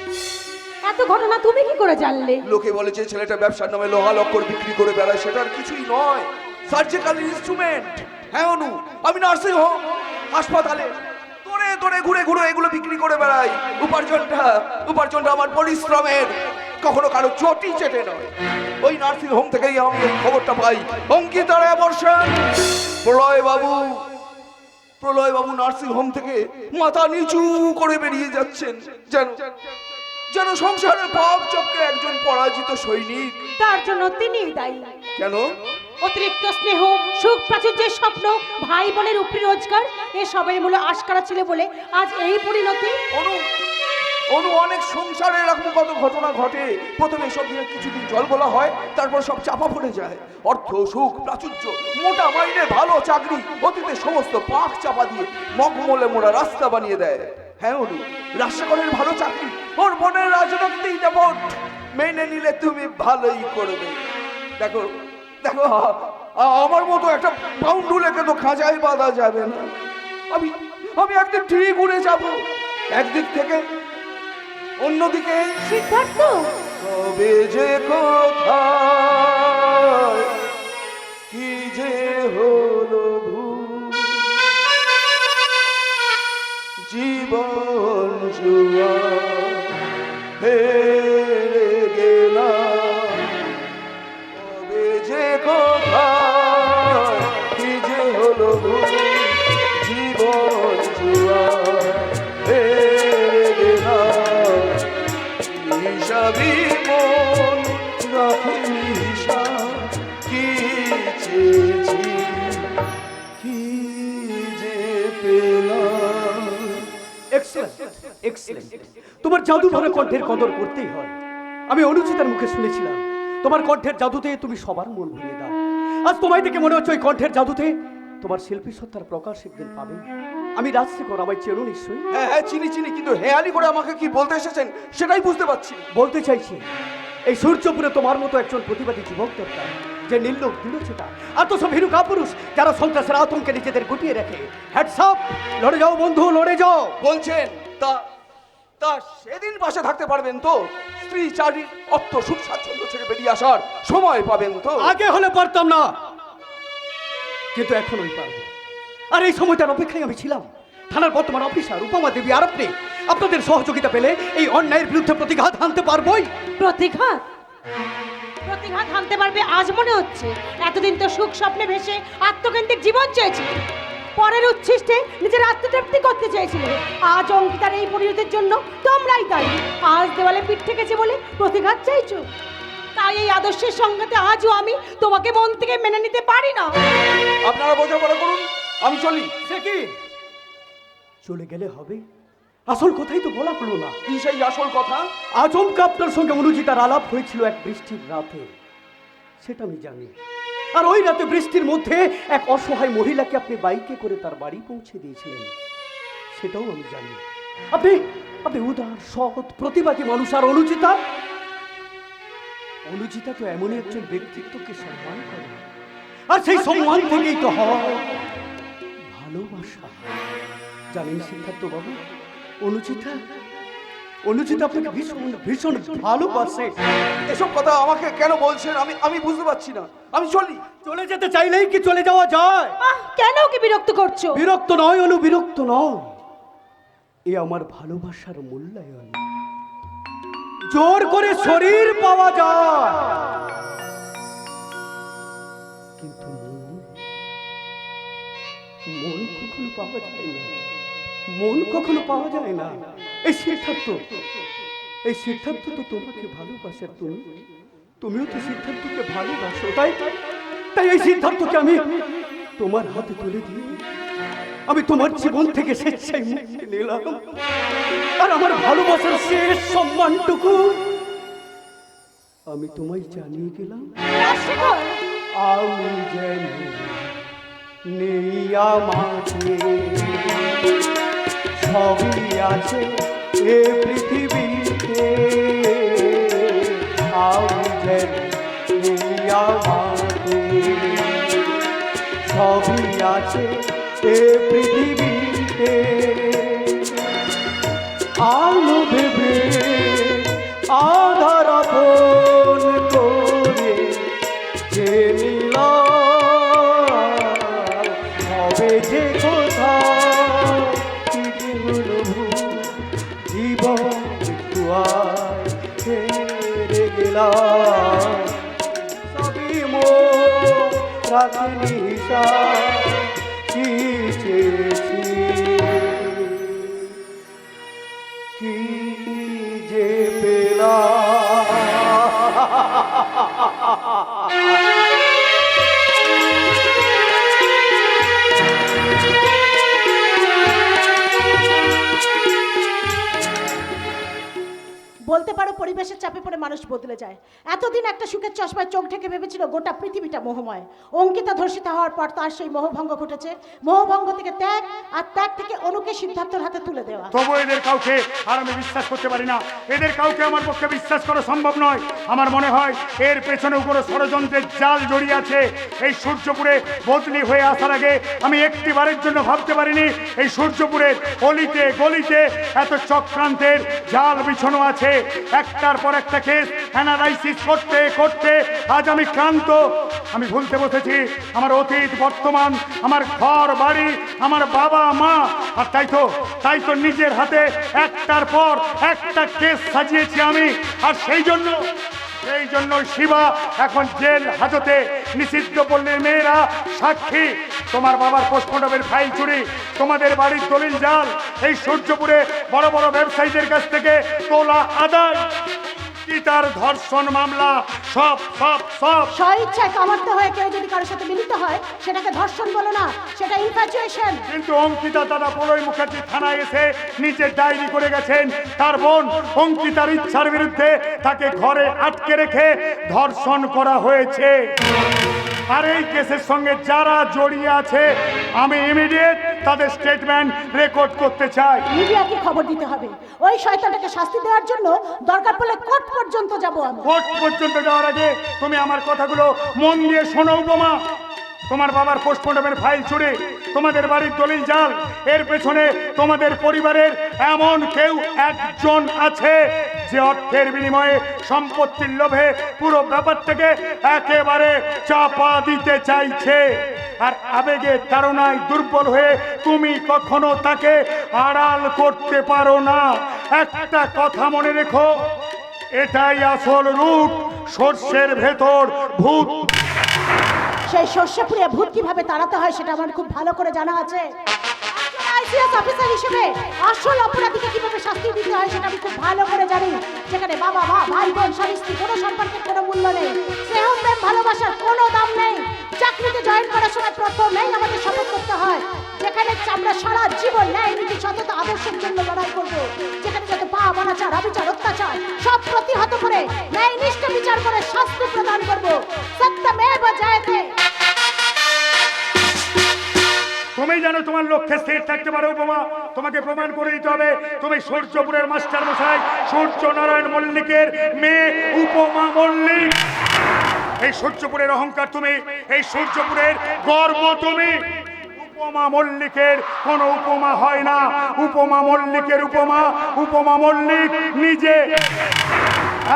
এত ঘটনা তুমি কি করে জানলে? লোকে বলে যে ছেলেটা ব্যবসার নামে লোহা লক্কর বিক্রি করে বেড়ায়, সেটার কিছুই নয়, সার্জিক্যাল ইনস্ট্রুমেন্ট। হ্যাঁ অনু, আমি নার্সিং হোম, হাসপাতালে দৌড়ে দৌড়ে ঘুরে ঘুরে এগুলো বিক্রি করে বেড়াই। উপার্জনটা আমার পরিশ্রমের, কখনো কারো চটি চেটে নয়। ওই নার্সিং হোম থেকেই আমি এই খবরটা পাই, অঙ্কিতার অ্যাবর্শন। প্রলয় বাবু নার্সিং হোম থেকে মাথা নিচু করে বেরিয়ে যাচ্ছেন, যেন সংসারের পাপ চক্রে একজন পরাজিত সৈনিক। তার জন্য তিনিই দায়ী। কেন? অতিরিক্ত স্নেহ, সুখ, প্রাচুর্যের স্বপ্ন, ভাই বোনের উপরি রোজগার, এসবের মূল আশকারা ছিল বলে আজ এই পরিণতি। অনু অনেক সংসারে এরকম কত ঘটনা ঘটে। প্রথমে সব দিনে কিছুদিন জল গোলা হয়, তারপর সব চাপা পড়ে যায়। অর্থ, সুখ, প্রাচুর্য, মোটা মাইনে, ভালো চাকরি, অতীতে সমস্ত পাক চাপা দিয়ে মগমলে মোড়া রাস্তা বানিয়ে দেয়। হ্যাঁ অনু, রাজশেখরের ভালো চাকরি, ওর বোনের রাজনৈতিক ভোট মেনে নিলে তুমি ভালোই করবে। দেখো দেখো, আমার মতো একটা পাউন্ডুলেকে তো খাঁচায় বাঁধা যাবে না। আমি একদিন ঠিক উড়ে যাব, একদিক থেকে অন্যদিকে। সিদ্ধার্থ, তবে যে কোথায় কি যে হলো ভুল, জীবন জুয়া হেরে গেলাম। তবে যে কোথায় কি যে হলো ভুল, জীবন জুয়া হেরে গেলাম। হিসাবি মন রাখে হিসাব, কি চেয়েছি কি যে পেলাম। এক্সেলেন্ট। তোমার জাদু ভরা কণ্ঠের কদর করতেই হয়। আমি অনুচিতার মুখে শুনেছিলাম তোমার কণ্ঠের জাদুতে তুমি সবার মন ভরিয়ে দাও। আজ তোমায় দেখে মনে হচ্ছে ওই কণ্ঠের জাদুতে তোমার শিল্পী সত্তার প্রকাশ একদিন পাবে। আমি রাজশেখর, আমায় চেনো নিশ্চয়ই? হ্যাঁ চিনি, কিন্তু হেয়ালি করে আমাকে কি বলতে এসেছেন সেটাই বুঝতে পারছি। বলতে চাইছি, এই সূর্যপুরে তোমার মতো একজন প্রতিবাদী যুবক দরকার, যে নির্লোক দৃঢ়চেতা আত্মসব ভীরু কাপুরুষ, যারা সন্ত্রাসের আতঙ্কে নিজেদের গুটিয়ে রাখে। হ্যাটস আপ, লড়ে যাও বন্ধু, লড়ে যাও। বলছেন তা সেদিন পাশে থাকতে পারবেন তো? স্ত্রী, চাকরি, অর্থ, সুখ স্বাচ্ছন্দ্য ছেড়ে বেরিয়ে আসার সময় পাবেন তো? আগে হলে পারতাম না, কিন্তু এখন ওই পারবো। আর এই সময়টার অপেক্ষায় আমি ছিলাম। থানার বর্তমান অফিসার উপমা দেবী আর আপনাদের সহযোগিতা পেলে এই অন্যায়ের বিরুদ্ধে প্রতিঘাত হানতে পারবোই। প্রতিঘাত হানতে পারবে আজ মনে হচ্ছে? এতদিন তো সুখ স্বপ্নে ভেসে আত্মকেন্দ্রিক জীবন চেয়েছি, পরের উচ্ছিষ্টে নিজের আত্মতৃপ্তি করতে চেয়েছিলে। আজ অঙ্কিতার এই পরিণতির জন্য তোমরাই দায়ী। আজ দেওয়ালে পিঠ ঠেকেছে বলে প্রতিঘাত চাইছো। তাই এই আদর্শের সঙ্গতে আজও আমি তোমাকে মন থেকে মেনে নিতে পারি না। আপনারা বোঝাপড়া করুন, আমি চলি। সে কি চলে গেলে হবে? আসল কথাই তো বলা হলো না। কি সেই আসল কথা? আচমকা আপনার সঙ্গে অনুচিতার আলাপ হয়েছিল এক বৃষ্টির রাতে, সেটা আমি জানি। আর ওই রাতে বৃষ্টির মধ্যে এক অসহায় মহিলাকে আপনি বাইকে করে তার বাড়ি পৌঁছে দিয়েছিলেন, সেটাও আমি জানি। আপনি উদার, সৎ, প্রতিবাদী মানুষ। আর অনুচিতা তো এমনই একজন ব্যক্তিত্বকে সম্মান করে, আর সেই সম্মান থেকেই তো হয় ভালোবাসা। জানেন সিদ্ধার্থ বাবু, অনুচিতা আপনাকে ভীষণ ভীষণ ভালোবাসে। এসব কথা আমাকে কেন বলছেন আমি বুঝতে পারছি না। আমি চলি। চলে যেতে চাইলেই কি চলে যাওয়া যায়? কেন কি বিরক্ত করছো? বিরক্ত নয় অনু, বিরক্ত নয়। এ আমার ভালোবাসার মূল্যায়ন। জোর করে শরীর পাওয়া যায়, কিন্তু মন কখনো পাওয়া যায় না। মন কখনো পাওয়া যায় না। এই সিদ্ধার্থ তো তোমাকে ভালোবাসে, তুমিও তো সিদ্ধার্থকে ভালোবাসো। তাই এই সিদ্ধার্থকে তোমার হাতে তুলে দিয়ে আমি তোমার জীবন থেকে স্বেচ্ছায় মুক্তি নিলাম। আর আমার ভালোবাসার শেষ সম্মানটুকু আমি তোমায় জানিয়ে গেলাম। রাজশেখর, আমি যেন নেই আমাকে, সবই আছে এ পৃথিবীতে। আমি যেন নেই আমাকে, সবই আছে এ পৃথিবীতে। আলো ভেবে আধার আপন করে যে নিলাম, হবে যে কোথাও কি হলো জীবন হেরে গেলাম। সবই মোর রাখিনি কি চেয়েছি, কি যে বলতে পারো পরিবেশের চাপে পড়ে মানুষ বদলে যায়। এতদিন একটা সুখের চশমায় চোখ ঢেকে ভেবেছিল গোটা পৃথিবীটা মোহময়। অঙ্কিতা ধর্ষিতা হওয়ার পর তার সেই মোহভঙ্গ ঘটেছে। মোহভঙ্গ থেকে ত্যাগ, আর ত্যাগ থেকে অনুকে সিদ্ধার্থর হাতে তুলে দেওয়া। তবু এদের কাউকে আর আমি বিশ্বাস করতে পারি না। এদের কাউকে আমার পক্ষে বিশ্বাস করা সম্ভব নয়। আমার মনে হয় এর পেছনেও কোনো ষড়যন্ত্রের জাল জড়িয়ে আছে। এই সূর্যপুরে বদলি হয়ে আসার আগে আমি একটিবারের জন্য ভাবতে পারিনি এই সূর্যপুরের অলিতে গলিতে এত চক্রান্তের জাল বিছানো আছে। একটার পর একটা কেস অ্যানালাইসিস করতে করতে আজ আমি ক্লান্ত। আমি ভুলতে বসেছি আমার অতীত, বর্তমান, আমার ঘর বাড়ি, আমার বাবা মা। আর তাই তো নিজের হাতে একটার পর একটা কেস সাজিয়েছি আমি। আর সেই জন্য শিবা এখন জেল হাজতে। নিষিদ্ধ পল্লীর মেয়েরা সাক্ষী। তোমার বাবার পোস্টমর্টমের ফাইল চুরি, তোমাদের বাড়ির দলিল জাল, এই সূর্যপুরে বড় বড় ব্যবসায়ীদের কাছ থেকে তোলা আদায়, তার ধর্ষণ মামলা, সব সব সব স্বইচ্ছায় কামাতে হয়ে কেউ যদি কারোর সাথে মিলিত হয় সেটাকে ধর্ষণ বলো না, সেটা ইনফ্যাচুয়েশন। কিন্তু অঙ্কিতা দাদা প্রলয় মুখার্জি থানায় এসে নিজে ডায়েরি করে গেছেন তার বোন অঙ্কিতার ইচ্ছার বিরুদ্ধে তাকে ঘরে আটকে রেখে ধর্ষণ করা হয়েছে। আর এই কেসের সঙ্গে যারা জড়িয়ে আছে আমি ইমিডিয়েট তাদের স্টেটমেন্ট রেকর্ড করতে চাই। মিডিয়াকে খবর দিতে হবে। ওই শয়তানটাকে শাস্তি দেওয়ার জন্য দরকার পড়লে কোর্ট পর্যন্ত যাব আমি। কোর্ট পর্যন্ত যাওয়ার আগে তুমি আমার কথাগুলো মন দিয়ে শোনো উপমা। তোমার বাবার পোস্টমর্টমের ফাইল চুরি, তোমাদের বাড়ির দলিল জাল, এর পেছনে তোমাদের পরিবারের এমন কেউ একজন আছে যে অর্থের বিনিময়ে সম্পত্তির লোভে পুরো ব্যাপারটাকে একেবারে চাপা দিতে চাইছে। আর আবেগে তাড়নায় দুর্বল হয়ে তুমি কখনো তাকে আড়াল করতে পারো না। একটা কথা মনে রেখো, এটাই আসল রূপ, সর্ষের ভেতর ভূত। সেই শস্যপুরে ভূত কিভাবে তাড়াতে হয় সেটা আমার খুব ভালো করে জানা আছে। আইসিএস অফিসার হিসেবে আসল অপরাধীকে কিভাবে শাস্তি দিতে হয় সেটা আমি খুব ভালো করে জানি। যেখানে বাবা মা ভাই বোন স্বামী স্ত্রী কোনো সম্পর্কের কোনো মূল্য নেই, স্নেহ প্রেম ভালোবাসার কোনো দাম নেই। চাকরিতে জয়েন করার সময় প্রথমেই আমাদের শপথ করতে হয় যেখানে আমরা সারা জীবন ন্যায় নীতি সততা আদর্শের জন্য লড়াই করব। যেখানে যত পাপ অনাচার অবিচার অত্যাচার সব প্রতিহত করে ন্যায় নিষ্ঠ বিচার করে শাস্তি প্রদান করব। সত্যমেব জয়তে। তুমি জানো তোমার লক্ষ্যে স্থির থাকতে পারো উপমা। তোমাকে প্রমাণ করে দিতে হবে তুমি সূর্যপুরের মাস্টার মশাই সূর্য নারায়ণ মল্লিকের মেয়ে উপমা মল্লিক। এই সূর্যপুরের অহংকার তুমি, এই সূর্যপুরের গর্ব তুমি। উপমা মল্লিকের কোনো উপমা হয় না। উপমা মল্লিকের উপমা মল্লিক নিজে।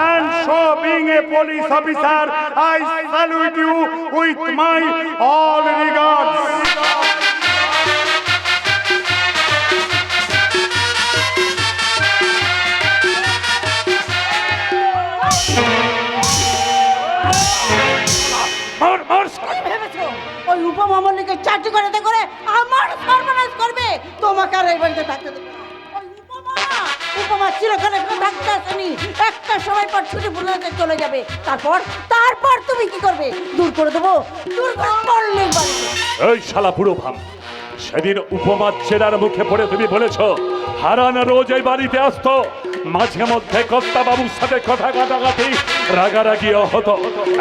And so being a police officer, I salute you with my all regards. ওই উপমামল্লিকে চাকরি করে আমার সর্বনাশ করবে, তোমাকে আর এই বাড়িতে থাকতে দেবে না। ওই উপমা উপমা চিরকাল এখানে থাকতে আসেনি, একটা সময় পর ছুটি ফুলাতে চলে যাবে। তারপর তুমি কি করবে? দূর করে দেবো, দূর করে মল্লিক বাড়িতে। এই শালা বুড়ো ভাম, সেদিন উপমা চেনার মুখে পড়ে তুমি বলেছ হারান রোজ এই বাড়িতে আসতো, মাঝে মধ্যে কর্তা বাবুর সাথে কথা কাটাকাটি রাগারাগিও হতো।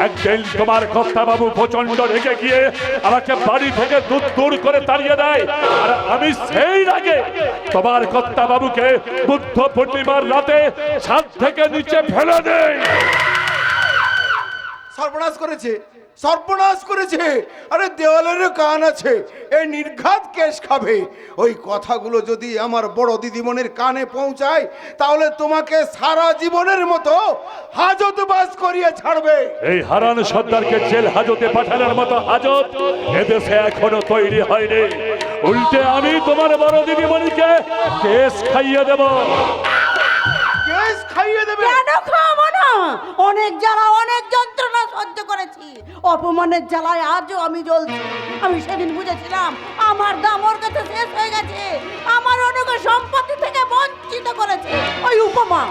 একদিন তোমার কর্তা বাবু প্রচন্ড রেগে গিয়ে আমাকে বাড়ি থেকে দূর করে তাড়িয়ে দেয়, আর আমি সেই রাগে তোমার কর্তা বাবুকে বুদ্ধ পূর্ণিমার রাতে ছাদ থেকে নিচে ফেলে দেয়। সর্বনাশ করেছে, সর্বনাশ করেছে। আরে দেওয়ালেরও কান আছে, এই নির্ঘাত কেস খাবে। ওই কথাগুলো যদি আমার বড় দিদিমণির কানে পৌঁছায় তাহলে তোমাকে সারা জীবনের মতো হাজতবাস করিয়ে ছাড়বে। এই হারান সর্দারকে জেল হাজতে পাঠানোর মতো হাজত এদেশে এখনো তৈরি হয়নি। উল্টে আমি তোমার বড় দিদিমণিকে কেস খাইয়ে দেব। কেস খাইয়ে দেবে? কেন খাবো না? অনেক জ্বালা, অনেক যন্ত্রণা সহ্য করেছি। অপমানের জ্বালায় আজও আমি জ্বলছি। আমি সেদিন বুঝেছিলাম আমার দাম ওর কাছে শেষ হয়ে গেছে, আমার অনুকে সম্পত্তি থেকে বঞ্চিত করেছে। ওই উপমা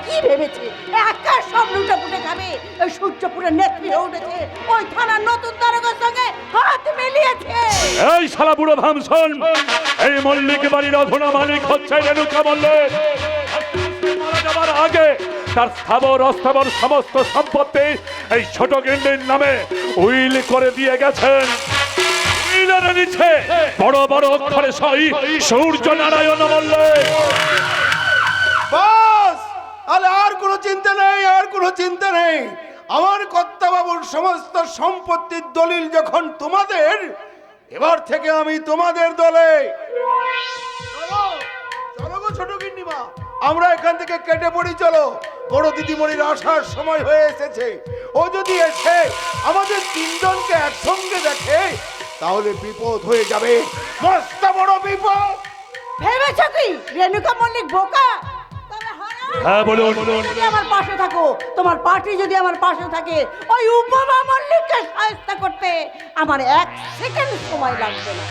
কি ভেবেছে একা সব লুটে পুটে খাবে? ওই সূর্যপুরের নেত্রী হয়ে উঠেছে, ওই থানার নতুন তারকার সঙ্গে হাত মিলিয়েছে। এই শালা বুড়ো ভাম শোন, এই মল্লিক বাড়ির অধুনা মালিক হচ্ছে রেণুকা মল্লিক। মারা যাবার আগে তার স্থাবর অস্থাবর সমস্ত সম্পত্তি এই ছোট গিন্ডির নামে উইল করে দিয়ে গেছেন। উইলের নিচে বড় বড় অক্ষরে সই সূর্য নারায়ণ মল্লিক। বাস, আরে আর কোনো চিন্তা নেই, আর কোনো চিন্তা নেই। আমার কর্তাবাবুর সমস্ত সম্পত্তির দলিল যখন তোমাদের, এবার থেকে আমি তোমাদের দলে। চলো চলো গো ছোট গিন্নিমা, আমরা এখান থেকে কেটে পড়ি। চলো, বড় দিদিমণির আসার সময় হয়ে এসেছে। ও যদি এসে আমাদের তিনজনকে একসঙ্গে দেখে তাহলে বিপদ হয়ে যাবে, মস্ত বড় বিপদ। ভেবেছ কি রেণুকা মল্লিক বোকা? তবে হারান, হ্যাঁ বলুন। যদি আমার পাশে থাকো, তোমার পার্টি যদি আমার পাশে থাকে, ওই উপমা মল্লিককে সাহায্য করতে আমার 1 সেকেন্ড সময় লাগবে না।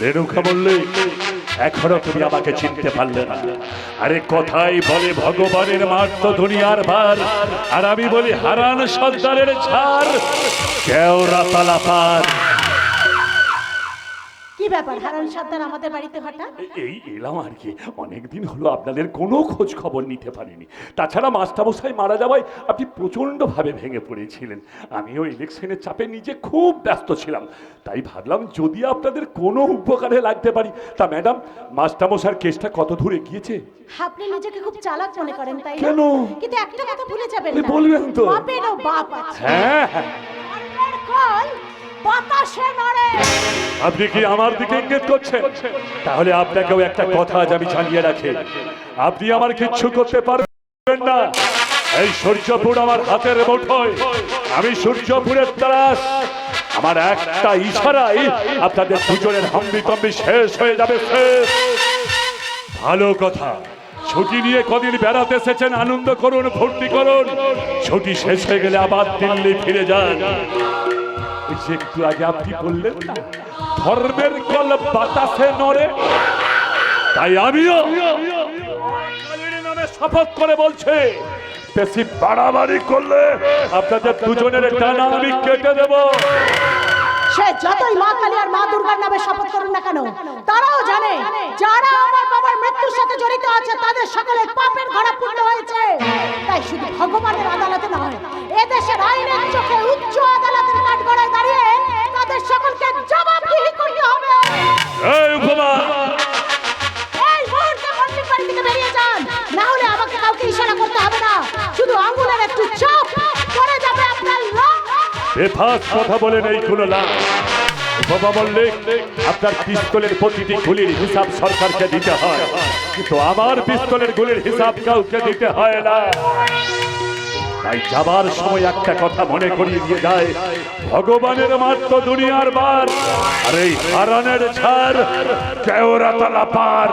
রেণুকা মল্লিক, এখনো তুমি আমাকে চিনতে পারলে না? আরে কথাই বলে ভগবানের মার তো দুনিয়ার ভার, আর আমি বলি হারান সর্দারের ছাড় কেওড়া তালা পার। কি ব্যাপার হারান সর্দার আমাদের বাড়িতে হঠাৎ? এই এলাম আর কি। অনেকদিন হলো আপনাদের কোনো খোঁজ খবর নিতে পারিনি। তাছাড়া মাস্টারমশাই মারা যাওয়ায় আপনি প্রচণ্ডভাবে ভেঙে পড়েছিলেন। আমিও ইলেকশনের চাপে নিজে খুব ব্যস্ত ছিলাম, তাই ভাবলাম যদি আপনাদের কোনো উপকারে লাগতে পারি। তা ম্যাডাম, মাস্টারমশাইয়ের কেসটা কত দূরে গিয়েছে? আপনি নিজেকে খুব চালাক মনে করেন তাই না? কেন? কিন্তু একটা কথা ভুলে যাবেন এই না, বলবেন তো। বাপেরও বাপ আছে। হ্যাঁ হ্যাঁ। ধর্মের কল বাতাসে নড়ে। আপনি কি আমার দিকে ইঙ্গিত করছেন? তাহলে আপনাকেও একটা কথা আজ আমি জানিয়ে রাখি, আপনি আমার কিচ্ছু করতে পারবেন না। এই সূর্যপুর আমার হাতের মুঠোয়, আমি সূর্যপুরের তারাস। আমার একটা ইশারায় আপনাদের দুজনের হাম্বিতম্বি শেষ হয়ে যাবে। শেষ। ভালো কথা, ছুটি নিয়ে কদিন বেড়াতে এসেছেন, আনন্দ করুন, ফুর্তি করুন। ছুটি শেষ হয়ে গেলে আবার দিল্লি ফিরে যান। ওই যে একটু আগে আপনি বললেন না, ধর্মের কল বাতাসে নড়ে, তাই আমিও কালীর নামে শপথ করে বলছি, বেশি বাড়াবাড়ি করলে আপনাদের দুজনের টানা আমি কেটে দেব। সে যতই মা কালী আর মা দুর্গার নামে শপথ করুন না কেন, তারাও জানে যারা আমার বাবার মৃত্যুর সাথে জড়িত আছে তাদের সকলের পাপের ঘোড়া পূর্ণ হয়েছে। তাই শুধু ভগবানের আদালতে নয়, এদেশের আইনের চোখে উচ্চ আদালতের কাঠগড়ায় দাঁড়িয়ে তাদের সকলকে জবাবদিহি করতে হবে। এই উপমা, এই মুহূর্তে মল্লিক বাড়ি থেকে বেরিয়ে যান, না হলে আমাকে কাউকে ইশারা করতে হবে না, শুধু আঙ্গুলের একটু চাপ পড়ে যাবে আপনার লোক। বেফাস কথা বলেন এই কোনো লাভ। বাবা মল্লিক, আপনার পিস্তলের প্রতিটি গুলির হিসাব সরকারকে দিতে হয়, কিন্তু আমার পিস্তলের গুলির হিসাব কাউকে দিতে হয় না। তাই যাবার সময় একটা কথা মনে করিয়ে দিয়ে যায়, ভগবানের মাত্র দুনিয়ার বার, আর এই হারানের ছাড় কেওড়া তালা পার।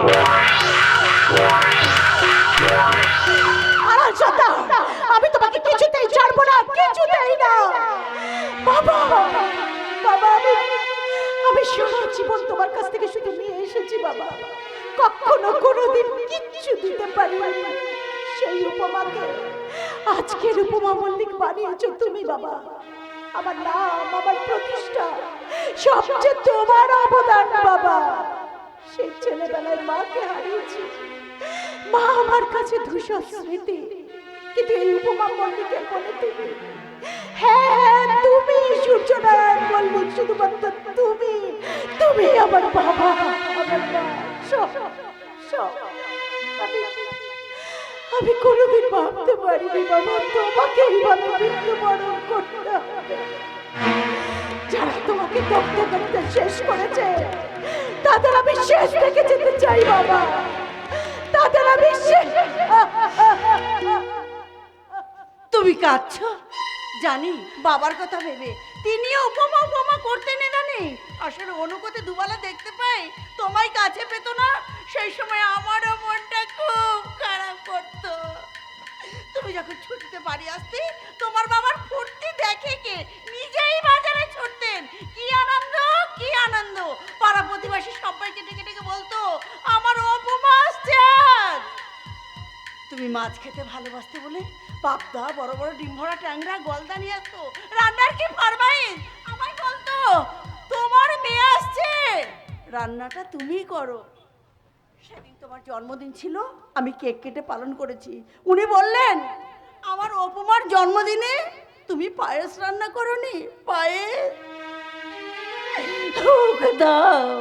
হারান সর্দার, আমি তোমাকে কিছুতেই ছাড়বো না, কিছুতেই না। বাবা, বাবা, আমি জীবন তোমার কাছ থেকে শুধু নিয়ে এসেছি বাবা, কখনো কোনোদিন কিচ্ছু দিতে পারিনি। সেই উপমাকে আজকের উপমা মল্লিক বানিয়েছো তুমি বাবা। আমার নাম, আমার প্রতিষ্ঠা সবচেয়ে তোমার অবদান বাবা। সেই ছেলেবেলায় মাকে হারিয়েছি, মা আমার কাছে ধূসর স্মৃতি, কিন্তু এই উপমা মল্লিকের বলে তুমি, হ্যাঁ তুমি সূর্যনারায়ণ মল্লিক, শুধুমাত্র তুমি, তুমি আমার বাবা, আমার মা, সব সব। আমি কোনোদিন ভাবতে পারিনি বাবা তোমাকে এইভাবে মৃত্যুবরণ করতে হবে। যারা তোমাকে দগ্ধ করতে শেষ করেছে তাদের আমি শেষ দেখে যেতে চাই বাবা, তাদের আমি তুমি কাঁদছো? জানি বাবার কথা ভেবে তিনিও উপমা উপমা করতে নেই। আসলে অনুকতে দুবেলা দেখতে পাই তোমায় কাছে পেত না, সেই সময় আমারও মনটা খুব খারাপ করতো। তুমি যখন ছুটিতে বাড়ি আসতে তোমার বাবার ফুর্তি দেখে কে নিজেই বাজারে ছুটতেন। কি আনন্দ, কি আনন্দ! পাড়া প্রতিবেশী সবাইকে ডেকে ডেকে বলতো আমার অপু মাছ চান। তুমি মাছ খেতে ভালোবাসতে বলে পাবদা, বড় বড় ডিম ভরা ট্যাংরা, গলদা নিয়ে আসতো। রান্নার কি ফরমাইশ? আমায় বলতো তোমার মেয়ে আসছে, রান্নাটা তুমিই করো। সেদিন তোমার জন্মদিন ছিল, আমি কেক কেটে পালন করেছি। উনি বললেন আমার অপমার জন্মদিনে তুমি পায়েস রান্না করোনি। পায়েস দাও,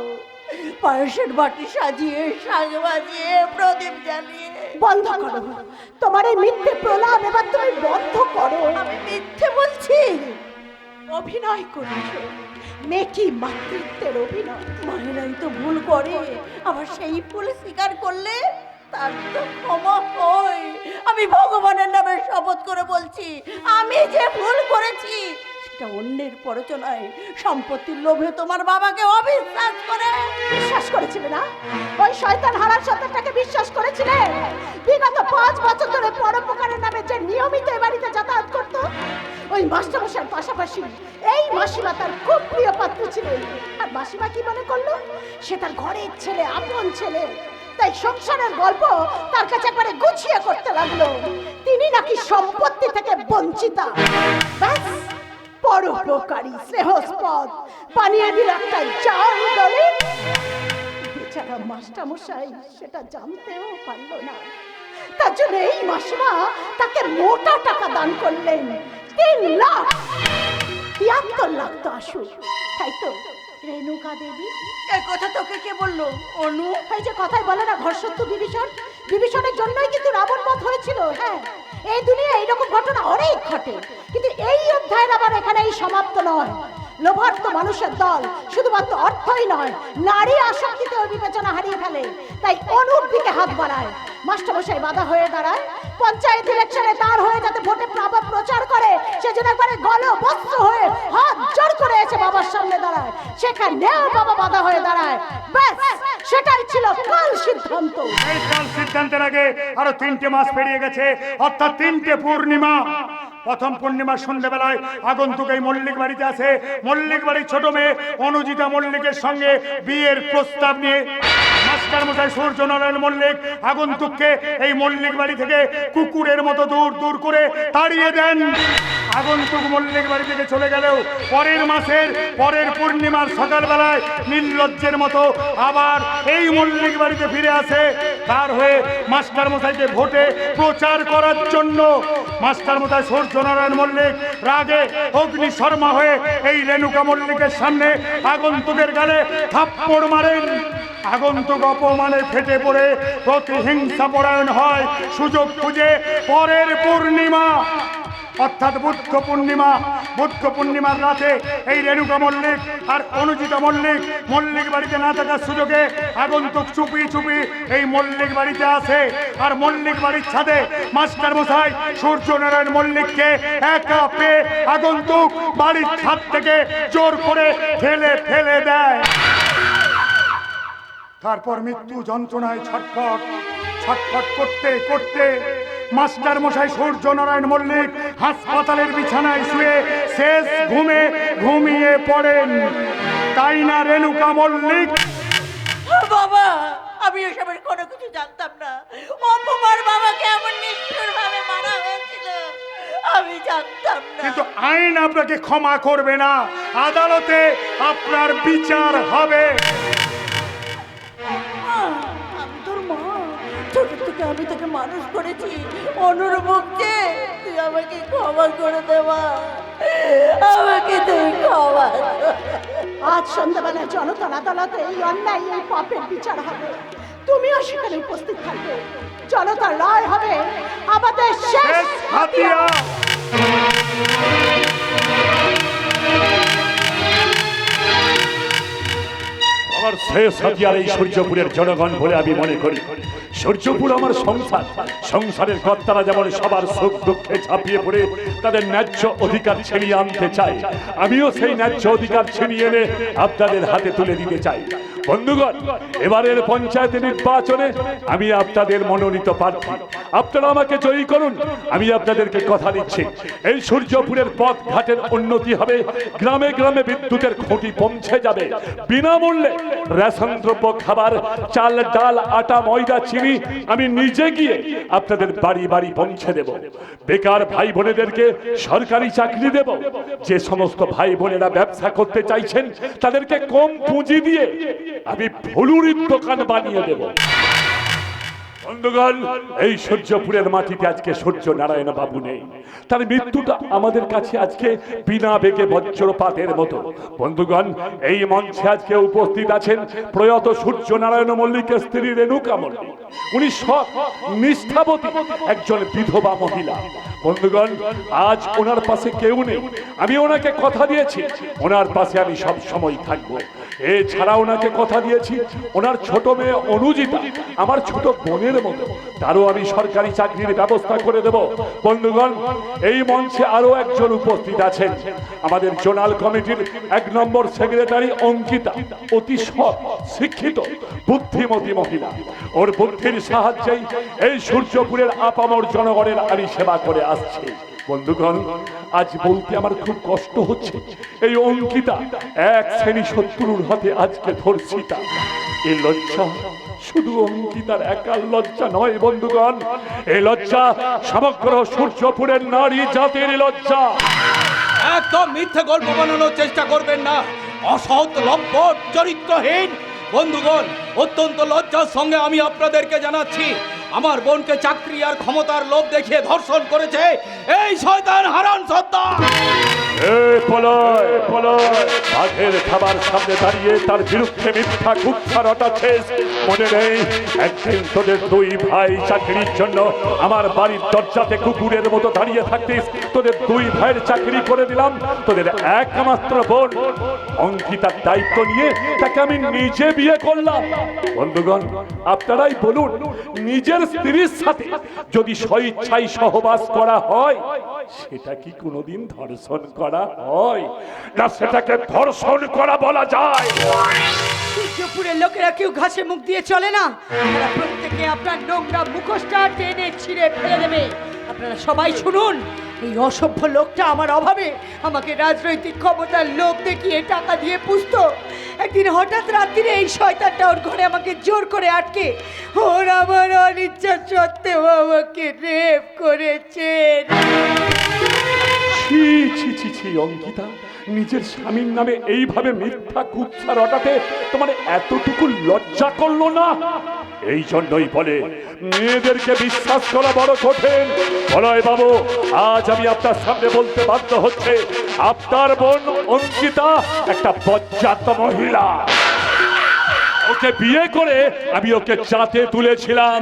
পায়েসের বাটি সাজিয়ে, শাক বাজিয়ে, প্রদীপ জ্বালিয়ে। বন্ধ করো তোমার এই মিথ্যে প্রলাপ, এবার তুমি বন্ধ করো। আমি মিথ্যে বলছি? অভিনয় করেছো, মেকি মাতৃত্বের অভিনয়। মায়েরাই তো ভুল করে, আবার সেই ভুল স্বীকার করলে তার তো ক্ষমা হয়। আমি ভগবানের নামে শপথ করে বলছি, আমি যে ভুল করেছি সেটা অন্যের প্ররোচনায়, সম্পত্তির লোভে তোমার বাবাকে অবিশ্বাস করে। বিশ্বাস করেছিলে না? ওই শয়তান হারার সন্তানটাকে বিশ্বাস করেছিলে? বিগত 5 বছর ধরে পরোপকারের নামে যে নিয়মিত এ বাড়িতে যাতায়াত করত, ওই মাস্টারমশাইয়ের পাশাপাশি এই মাসিমা তার খুব প্রিয় পাত্র ছিলেন। আর মাসিমা কি মনে করলো সে তার ঘরের ছেলে, আপন ছেলে, তাই সংসারের গল্প তার কাছে একবারে গুছিয়ে করতে লাগলো। তিনি নাকি সম্পত্তি থেকে বঞ্চিতা। ব্যাস, পরোপকারী স্নেহস্পদ বানিয়ে দিল একটা জাল দলে। বেচারা মাস্টারমশাই সেটা জানতেও পারলো না। তার জন্য এই মাসিমা তাকে মোটা টাকা দান করলেন, 3 লাখ। 73 লাখ তো আসুক, তাই তো রেণুকা দেবী? এই কথা তোকে কে বললো? অনু? এই যে কথাই বলে না ঘরসত্য বিভীষণ, বিভীষণের জন্যই কিন্তু রাবণ বধ হয়েছিল। হ্যাঁ, এই দুনিয়া এইরকম ঘটনা অনেক ঘটে, কিন্তু এই অধ্যায়ের আবার এখানেই সমাপ্ত নয়। লোভার্ত মানুষের দল শুধুমাত্র অর্থই নয়, নারী আসক্তিতেও বিবেচনা হারিয়ে ফেলে। তাই অনুর দিকে হাত বাড়ায়, মাস্টারমশাই বাধা হয়ে দাঁড়ায়। পঞ্চায়েত ইলেকশনে তার হয়ে যাতে ভোটে প্রচার করে, সেজন্য একবারে গলবস্ত্র হয়ে হাত জোর করে এসে বাবার সামনে দাঁড়ায়। সেখানেও বাবা বাধা হয়ে দাঁড়ায়। ব্যাস, সেটাই ছিল কাল সিদ্ধান্ত। এই কাল সিদ্ধান্তের আগে আরো 3টে মাস পেরিয়ে গেছে, অর্থাৎ 3টে পূর্ণিমা। প্রথম পূর্ণিমার সন্ধ্যেবেলায় আগন্তুক এই মল্লিক বাড়িতে আসে। মল্লিক বাড়ির ছোট মেয়ে অনুজিতা মল্লিকের সঙ্গে বিয়ের প্রস্তাব নিয়ে মাস্টারমশাই সূর্যনারায়ণ মল্লিক আগন্তুককে এই মল্লিক বাড়ি থেকে কুকুরের মতো দূর দূর করে তাড়িয়ে দেন। আগন্তুক মল্লিক বাড়ি থেকে চলে গেলেও পরের মাসের পরের পূর্ণিমার সকালবেলায় নির্লজ্জের মতো আবার এই মল্লিক বাড়িতে ফিরে আসে, তার হয়ে মাস্টারমশাইকে ভোটে প্রচার করার জন্য। মাস্টারমশাই সূর্যনারায়ণ মল্লিক রাগে অগ্নি শর্মা হয়ে এই রেণুকা মল্লিকের সামনে আগন্তুকের গালে থাপ্পড় মারেন। আগন্তুক অপমানে ফেটে পড়ে প্রতিহিংসা পরায়ণ হয় সুযোগ খুঁজে পরের পূর্ণিমা, অর্থাৎ বুদ্ধ পূর্ণিমা। বুদ্ধ পূর্ণিমার রাতে এই রেণুকা মল্লিক আর অনুজিতা মল্লিক মল্লিক বাড়িতে না থাকার সুযোগে আগন্তুক চুপি চুপি এই মল্লিক বাড়িতে আসে। আর মল্লিক বাড়ির ছাদে মাস্টারমশাই সূর্যনারায়ণ মল্লিককে একা পেয়ে আগন্তুক বাড়ির ছাদ থেকে জোর করে ফেলে দেয়। তারপর মৃত্যু যন্ত্রণায় ছটফট করতে করতে মাস্টারমশাই সূর্যনারায়ণ মল্লিক হাসপাতালের বিছানায় শুয়ে শেষ ঘুমিয়ে পড়েন। তাই না রেণুকা মল্লিক? বাবা, আমি এসবের কোনো কিছু জানতাম না। অপমার বাবাকে এমন নিষ্ঠুর ভাবে মারা হয়েছিল, আমি জানতাম না। কিন্তু আইন আপনাকে ক্ষমা করবে না, আদালতে আপনার বিচার হবে। আমি তোর মা, ছোট থেকে আমি তোকে মানুষ করেছি। অনুরমুখে তুই আমাকে ক্ষমা করে দেবা, আমাকে তুই ক্ষমা কর। আজ সন্ধ্যাবেলা জনতার আদালতে এই অন্যায় এই পাপের বিচার হবে। তুমিও সেখানে উপস্থিত থাকবে। জনতার রায় হবে আমাদের শেষ শেষ হাতিয়ার। আমার শেষ হাতিয়ার এই সূর্যপুরের জনগণ বলে আমি মনে করি। সূর্যপুর আমার সংসার, সংসারের কর্তারা যেমন সবার সুখ দুঃখে ঝাঁপিয়ে পড়ে তাদের ন্যায্য অধিকার ছিনিয়ে আনতে চাই, আমিও সেই ন্যায্য অধিকার ছিনিয়ে এনে আপনাদের হাতে তুলে দিতে চাই। বন্ধুগণ, এবারের পঞ্চায়েত নির্বাচনে আমি আপনাদের মনোনীত প্রার্থী। আপনারা আমাকে জয়ী করুন। আমি আপনাদেরকে কথা দিচ্ছি, এই সূর্যপুরের পথ ঘাটের উন্নতি হবে, গ্রামে গ্রামে বিদ্যুতের খুঁটি পৌঁছে যাবে, বিনামূল্যে রেশন দ্রব্য খাবার, চাল ডাল আটা ময়দা চিনি আমি নিজে গিয়ে আপনাদের বাড়ি বাড়ি পৌঁছে দেব। বেকার ভাই বোনেদেরকে সরকারি চাকরি দেব। যে সমস্ত ভাই বোনেরা ব্যবসা করতে চাইছেন তাদেরকে কম পুঁজি দিয়ে আমি ফুলুরির দোকান বানিয়ে দেব। বন্ধুগণ, এই সূর্যপুরের মাটিতে আজকে সূর্য নারায়ণ বাবু নেই। তার মৃত্যুটা আমাদের কাছে আজকে বিনা বেগে বজ্রপাতের মতো। বন্ধুগণ, এই মঞ্চে আজকে উপস্থিত আছেন প্রয়াত সূর্য নারায়ণ মল্লিকের স্ত্রী রেণুকা মল্লিক। উনি সৎ নিষ্ঠাবতী একজন বিধবা মহিলা। বন্ধুগণ, আজ ওনার পাশে কেউ নেই। আমি ওনাকে কথা দিয়েছি ওনার পাশে আমি সব সময় থাকবো। এছাড়া ওনাকে কথা দিয়েছি ওনার ছোট মেয়ে অনুজিতা আমার ছোট বোনের মতো, তারও আমি সরকারি চাকরির ব্যবস্থা করে দেব। বন্ধুগণ, এই মঞ্চে আরো একজন উপস্থিত আছেন, আমাদের জোনাল কমিটির 1 নম্বর সেক্রেটারি অঙ্কিতা। অতি সৎ, শিক্ষিত, বুদ্ধিমতী মহিলা। ওর বুদ্ধির সাহায্যেই এই সূর্যপুরের আপামর জনগণের আমি সেবা করে আসছি। বন্ধুগণ, আজ বলতে আমার খুব কষ্ট হচ্ছে, এই অঙ্কিতা এক শ্রেণী শত্রুর হাতে আজকে ধর্ষিতা। এই লজ্জা শুধু অঙ্কিতার একার লজ্জা নয় বন্ধুগণ, এই লজ্জা সমগ্র সূর্যপুরের নারী জাতির লজ্জা। একদম মিথ্যে গল্প বানানোর চেষ্টা করবেন না, অসৎ লম্পট চরিত্রহীন। বন্ধুগণ, অত্যন্ত লজ্জার সঙ্গে আমি আপনাদেরকে জানাচ্ছি, আমার বোনকে চাকরি আর ক্ষমতার লোভ দেখিয়ে ধর্ষণ করেছে এই শয়তান হারান সর্দার। বাঘের খাবার সামনে দাঁড়িয়ে তার বিরুদ্ধে মিথ্যা কুৎসা রটাচ্ছিস। মনে নেই একদিন তোদের 2 ভাই চাকরির জন্য আমার বাড়ির দরজাতে কুকুরের মতো দাঁড়িয়ে থাকতিস। তোদের 2 ভাইয়ের চাকরি করে দিলাম, তোদের একমাত্র বোন অঙ্কিতার দায়িত্ব নিয়ে তাকে আমি নিজে বিয়ে করলাম। বন্ধুগণ, আপনারাই বলুন, নিজের স্ত্রীর সাথে যদি স্বইচ্ছায় সহবাস করা হয় সেটা কি কোনোদিন ধর্ষণ করা হয়? না সেটাকে ধর্ষণ করা বলা যায়? সূর্যপুরের লোকেরা কেউ ঘাসে মুখ দিয়ে চলে না, তারা প্রত্যেকে আপনার নোংরা মুখোশটা টেনে ছিঁড়ে ফেলে দেবে। আপনারা সবাই শুনুন, এই অসভ্য লোকটা আমার অভাবে আমাকে রাজনৈতিক ক্ষমতার লোভ দেখিয়ে টাকা দিয়ে পুষতো। একদিন হঠাৎ রাত্রিরে এই শয়তানটা ওর ঘরে আমাকে জোর করে আটকে ওর আমার অনিচ্ছা সত্ত্বেও আমাকে রেপ করেছে। ছি ছি ছি ছি অঙ্কিতা, নিজের স্বামীর নামে এইভাবে মিথ্যা কুৎসা রটাতে তোমার এতটুকু লজ্জা করলো না? এই জন্যই বলে মেয়েদেরকে বিশ্বাস করা বড় কঠিন। বলয় বাবু, আজ আমি আপনার সামনে বলতে বাধ্য হচ্ছে, আপনার বোন অঙ্কিতা একটা বজ্জাত মহিলা। ওকে বিয়ে করে আমি ওকে চাতে তুলেছিলাম।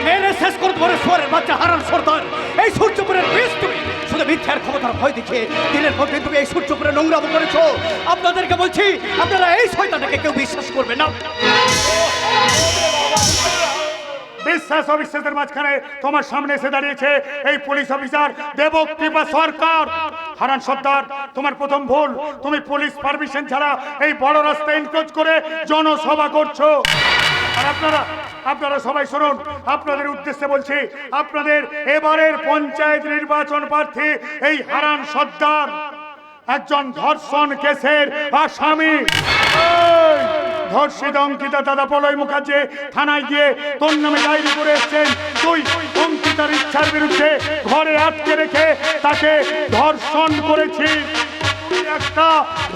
মেরে শেষ করে ধরে সোরের বাচ্চা হারান সর্দার, এই সূর্যপুরের বেশ তুমি শুধু মিথ্যার ক্ষমতার ভয় দেখিয়ে দিনের পর দিন তুমি এই সূর্যপুরে নোংরাম করেছো। আপনাদেরকে বলছি, আপনারা এই শয়তানটাকে কেউ বিশ্বাস করবে না। বিশ্বাস অবিশ্বাসের মাঝখানে তোমার সামনে এসে দাঁড়িয়েছে এই পুলিশ অফিসার দেবকৃপা সরকার। হারান সর্দার, তোমার প্রথম ভুল, তুমি পুলিশ পারমিশন ছাড়া এই বড় রাস্তা এনক্রোচ করে জনসভা করছো। আর আপনারা সবাই শুনুন, আপনাদের উদ্দেশ্যে বলছি, আপনাদের এবারের পঞ্চায়েত নির্বাচন প্রার্থী এই হারান সর্দার। একজন ধর্ষণ কেসের আসামি। এই, ধর্ষিত অঙ্কিতা দাদা প্রলয় মুখার্জি থানায় গিয়ে তোর নামে ডায়েরি করে এসছেন। তুই অঙ্কিতার ইচ্ছার বিরুদ্ধে ঘরে আটকে রেখে তাকে ধর্ষণ করেছিস। তুই একটা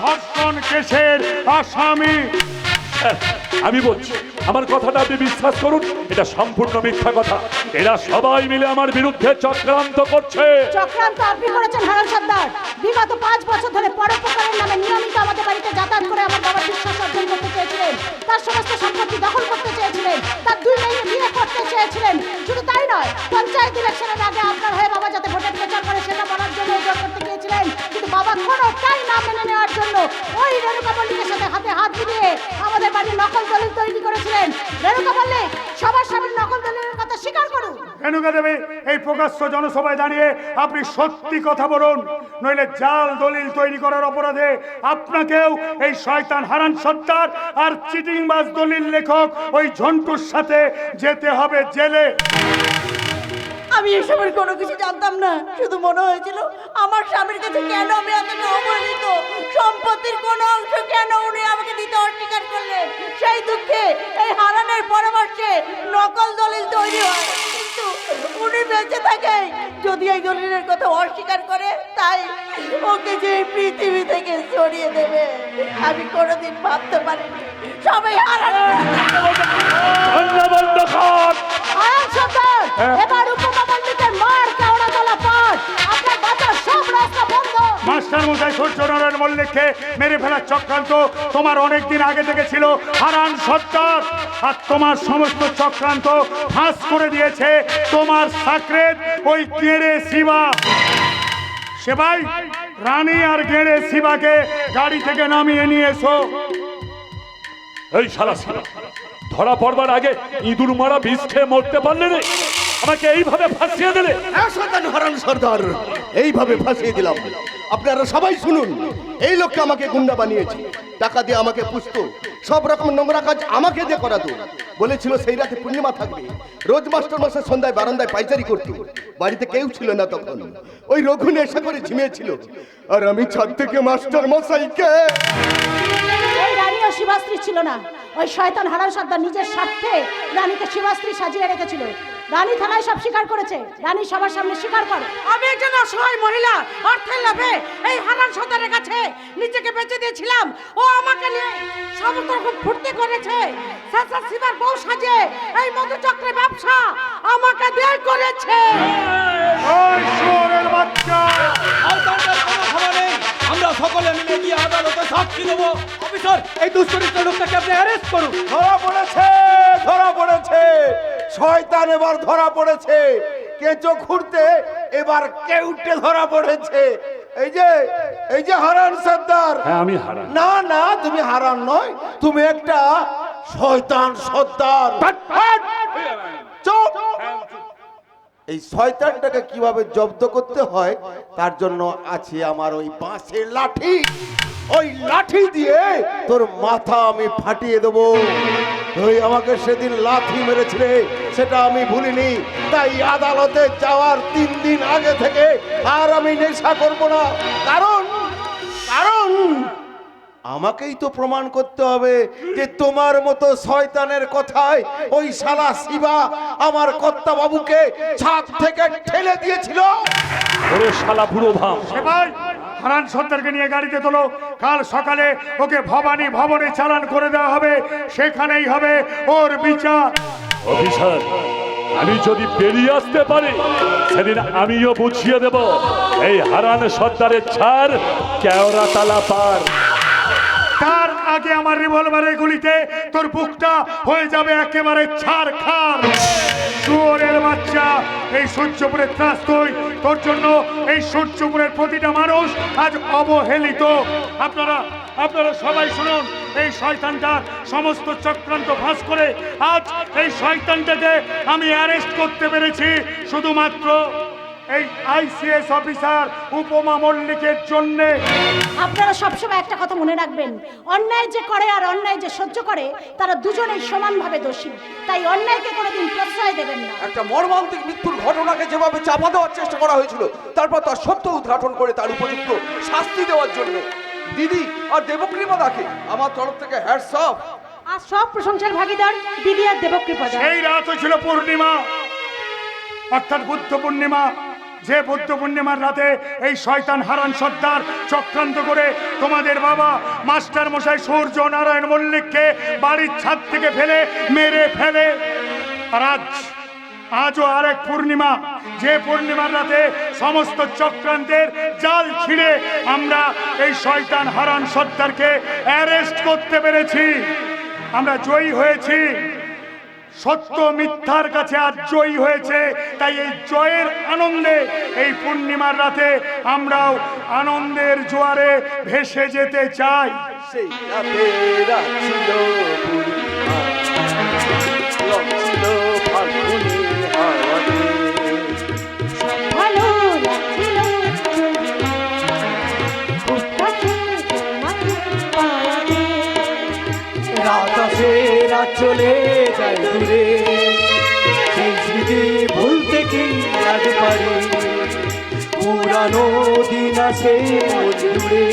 ধর্ষণ কেসের আসামি। আমি বলছি, আমার কথাটা আপনি বিশ্বাস করুন, এটা সম্পূর্ণ মিথ্যা কথা। এরা সবাই মিলে আমার বিরুদ্ধে চক্রান্ত করছে। চক্রান্ত আপনি করেছেন হারান সর্দার। বিগত 5 বছর ধরে পরোপকারের নামে নিয়মিত আমাদের বাড়িতে যাতায়াত করে আমার বাবার বিশ্বাস অর্জন করতে চেয়েছিলেন। তার সমস্ত সম্পত্তি দখল করতে চেয়েছিলেন। তার 2 মেয়েকে বিয়ে করতে চেয়েছিলেন। শুধু তাই নয়, পঞ্চায়েত ইলেকশনের আগে আপনার হয়ে বাবা যাতে ভোটের প্রচার করে সেটা বলার জন্য জোর করতে চেয়েছিলেন। কিন্তু বাবা কোনোটাই না মেনে নেওয়ার জন্য ওই রেণুকা মল্লিকের সাথে হাতে হাত মিলিয়ে আমাদের বাড়ির নকল দলিল তৈরি করেছিলেন। রেণুকা মল্লিক, সবার সামনে নকল দলিলের কথা স্বীকার করুন। রেণুকা দেবী, এই প্রকাশ্য জনসভায় দাঁড়িয়ে আপনি সত্যি কথা বলুন, নইলে জাল দলিল তৈরি করার অপরাধে আপনাকেও এই শয়তান হারান সর্দার আর চিটিংবাজ দলিল লেখক ওই ঝন্টুর সাথে যেতে হবে জেলে। আমি এসবের কোনো কিছু জানতাম না, শুধু মনে হয়েছিল আমার স্বামীর কাছে কেন আমি এতটা অবহেলিত, সম্পত্তির কোনো অংশ কেন উনি আমাকে দিতে অস্বীকার করলেন। সেই দুঃখে এই হারানের পরামর্শে নকল দলিল তৈরি হয়। কিন্তু উনি বেঁচে থাকে, যদি এই দলিলের কথা অস্বীকার করে তাই ওকে যে এই পৃথিবী থেকে সরিয়ে দেবে আমি কোনোদিন ভাবতে পারিনি। সবাই হারান। হারান সর্দার, এবার উপমা মল্লিকের মার কেওড়া তলা পার। আপনার বাঁচার সব রাস্তা বন্ধ। মাস্টার মশাই সূর্যনারায়ণ মল্লিককে মেরে ফেলার চক্রান্ত তোমার অনেক দিন আগে থেকে ছিল হারান সর্দার। আর তোমার সমস্ত চক্রান্ত ফাঁস করে দিয়েছে তোমার সাকরেত ওই গেড়ে শিবা। সেবাই, রানী আর গেড়ে শিবাকে গাড়ি থেকে নামিয়ে নিয়ে এসো। এই শালা শালা, ধরা পড়বার আগে ইঁদুর মারা বিষ খেয়ে মরতে পারলে রে, আমাকে এইভাবে ফাঁসিয়ে দিলে। শয়তান হারান সর্দার, এইভাবে ফাঁসিয়ে দিলাম। আপনারা সবাই শুনুন, এই লোককে আমাকে গুন্ডা বানিয়েছে, টাকা দিয়ে আমাকে পুষতো, সব রকম নোংরা কাজ আমাকে দিয়ে করাতো। বলেছিল সেই রাতে পূর্ণিমা থাকবে, রোজ মাস্টার মশাই সন্ধ্যায় বারান্দায় পাইচারি করতো। বাড়িতে কেউ ছিল না তখন, ওই রঘু নেশা করে ঝিমিয়েছিল, আর আমি ছাদ থেকে মাস্টার মশাইকে। এই রানীও শিবাস্ত্রী ছিল না, ওই শয়তান হারান সর্দার নিজের স্বার্থে রানীকে শিবাস্ত্রী সাজিয়ে রেখেছিল। রানী থানায় সব স্বীকার করেছে, রানী সবার সামনে স্বীকার করে। আমি একজন অসহায় মহিলা, অর্থের লোভে এই হারান সর্দারের কাছে নিজেকে বেচে দিয়েছিলাম। ও আমাকে নিয়ে সমস্ত রকম ফুর্তি করেছে, সাসা শিবার বউ সাজে এই মধুচক্রের ব্যবসা আমাকে দিয়ে করেছে। ওই শুয়োরের বাচ্চা, আমরা সকলে মিলে গিয়ে আদালতে সাক্ষী দেবো। অফিসার, এই দুশ্চরিত্র লোকটাকে আপনি অ্যারেস্ট করুন। ধরা পড়েছে, ধরা পড়েছে, শয়তান এবার ধরা পড়েছে। কেঁচো খুঁড়তে এবার কেউটে ধরা পড়েছে। এই যে হারান সর্দার। হ্যাঁ, আমি হারান। না না, তুমি হারান নয়, তুমি একটা শয়তান সর্দার। চুপ। এই শয়তানটাকে কিভাবে জব্দ করতে হয় তার জন্য আছে আমার ওই বাঁশের লাঠি। ওই লাঠি দিয়ে তোর মাথা আমি ফাটিয়ে দেবো। তুই আমাকে সেদিন লাঠি মেরেছিলে, সেটা আমি ভুলিনি। তাই আদালতে যাওয়ার 3 দিন আগে থেকে আর আমি নেশা করব না। কারণ আমাকেই তো প্রমাণ করতে হবে যে তোমার মতো শয়তানের কথায় ওই শালা শিবা আমার কর্তা বাবুকে ছাদ থেকে ঠেলে দিয়েছিল। ওরে শালা বুড়ো ভাম। সেবাই, হারান সর্দারকে নিয়ে গাড়িতে তোলো। কাল সকালে ওকে ভবানী ভবনে চালান করে দেওয়া হবে, সেখানেই হবে ওর বিচার। অফিসার, আমি যদি বেরিয়ে আসতে পারি সেদিন আমিও বুঝিয়ে দেব এই হারান সর্দারের ছাড় কেওড়া তালা পার। তার আগে আমার রিভলভারের গুলিতে তোর বুকটা হয়ে যাবে একেবারে ছারখার। শুয়োরের বাচ্চা, এই সূর্যপুরের ত্রাস তুই, তোর জন্য এই সূর্যপুরের প্রতিটা মানুষ আজ অবহেলিত। আপনারা সবাই শুনুন, এই শয়তানটার সমস্ত চক্রান্ত ফাঁস করে আজ এই শয়তানটাকে আমি অ্যারেস্ট করতে পেরেছি শুধুমাত্র এই আইসিএস অফিসার উপমা মল্লিকের জন্যে। আপনারা সবসময় একটা কথা মনে রাখবেন, অন্যায় যে করে আর অন্যায় যে সহ্য করে তারা দুজনেই সমানভাবে দোষী। তাই অন্যায়কে কোনোদিন প্রশ্রয় দেবেন না। একটা মর্মান্তিক মৃত্যুর ঘটনাকে যেভাবে চাপা দেওয়ার চেষ্টা করা হয়েছিল, তারপর তার সত্য উদ্ঘাটন করে তার উপযুক্ত শাস্তি দেওয়ার জন্য দিদি আর দেবকৃপাদাকে আমার তরফ থেকে হ্যাটস অফ। আর সব প্রশংসার ভাগিদার দিদি আর দেবকৃপাদা। সেই রাত ছিল পূর্ণিমা, অর্থাৎ বুদ্ধ পূর্ণিমা। যে বুদ্ধ পূর্ণিমার রাতে এই শয়তান হারান সর্দার চক্রান্ত করে তোমাদের বাবা মাস্টার মশাই সূর্য নারায়ণ মল্লিককে বাড়ির ছাদ থেকে ফেলে মেরে ফেলে। আর আজও আরেক পূর্ণিমা, যে পূর্ণিমার রাতে সমস্ত চক্রান্তের জাল ছিঁড়ে আমরা এই শয়তান হারান সর্দারকে অ্যারেস্ট করতে পেরেছি। আমরা জয়ী হয়েছি, সত্য মিথ্যার কাছে আজ জয়ী হয়েছে। তাই এই জয়ের আনন্দে এই পূর্ণিমার রাতে আমরাও আনন্দের জোয়ারে ভেসে যেতে চাই। সেই রাতে রাত ছিল পূর্ণিমা, রং ছিল ফাল্গুনের হাওয়াতে। ভালো লাগছিল রাত আসে রাত চলে যায় দূরে, সেই স্মৃতি ভুলতে কি আজ পারি? পুরানো দিন আসে মন জুড়ে,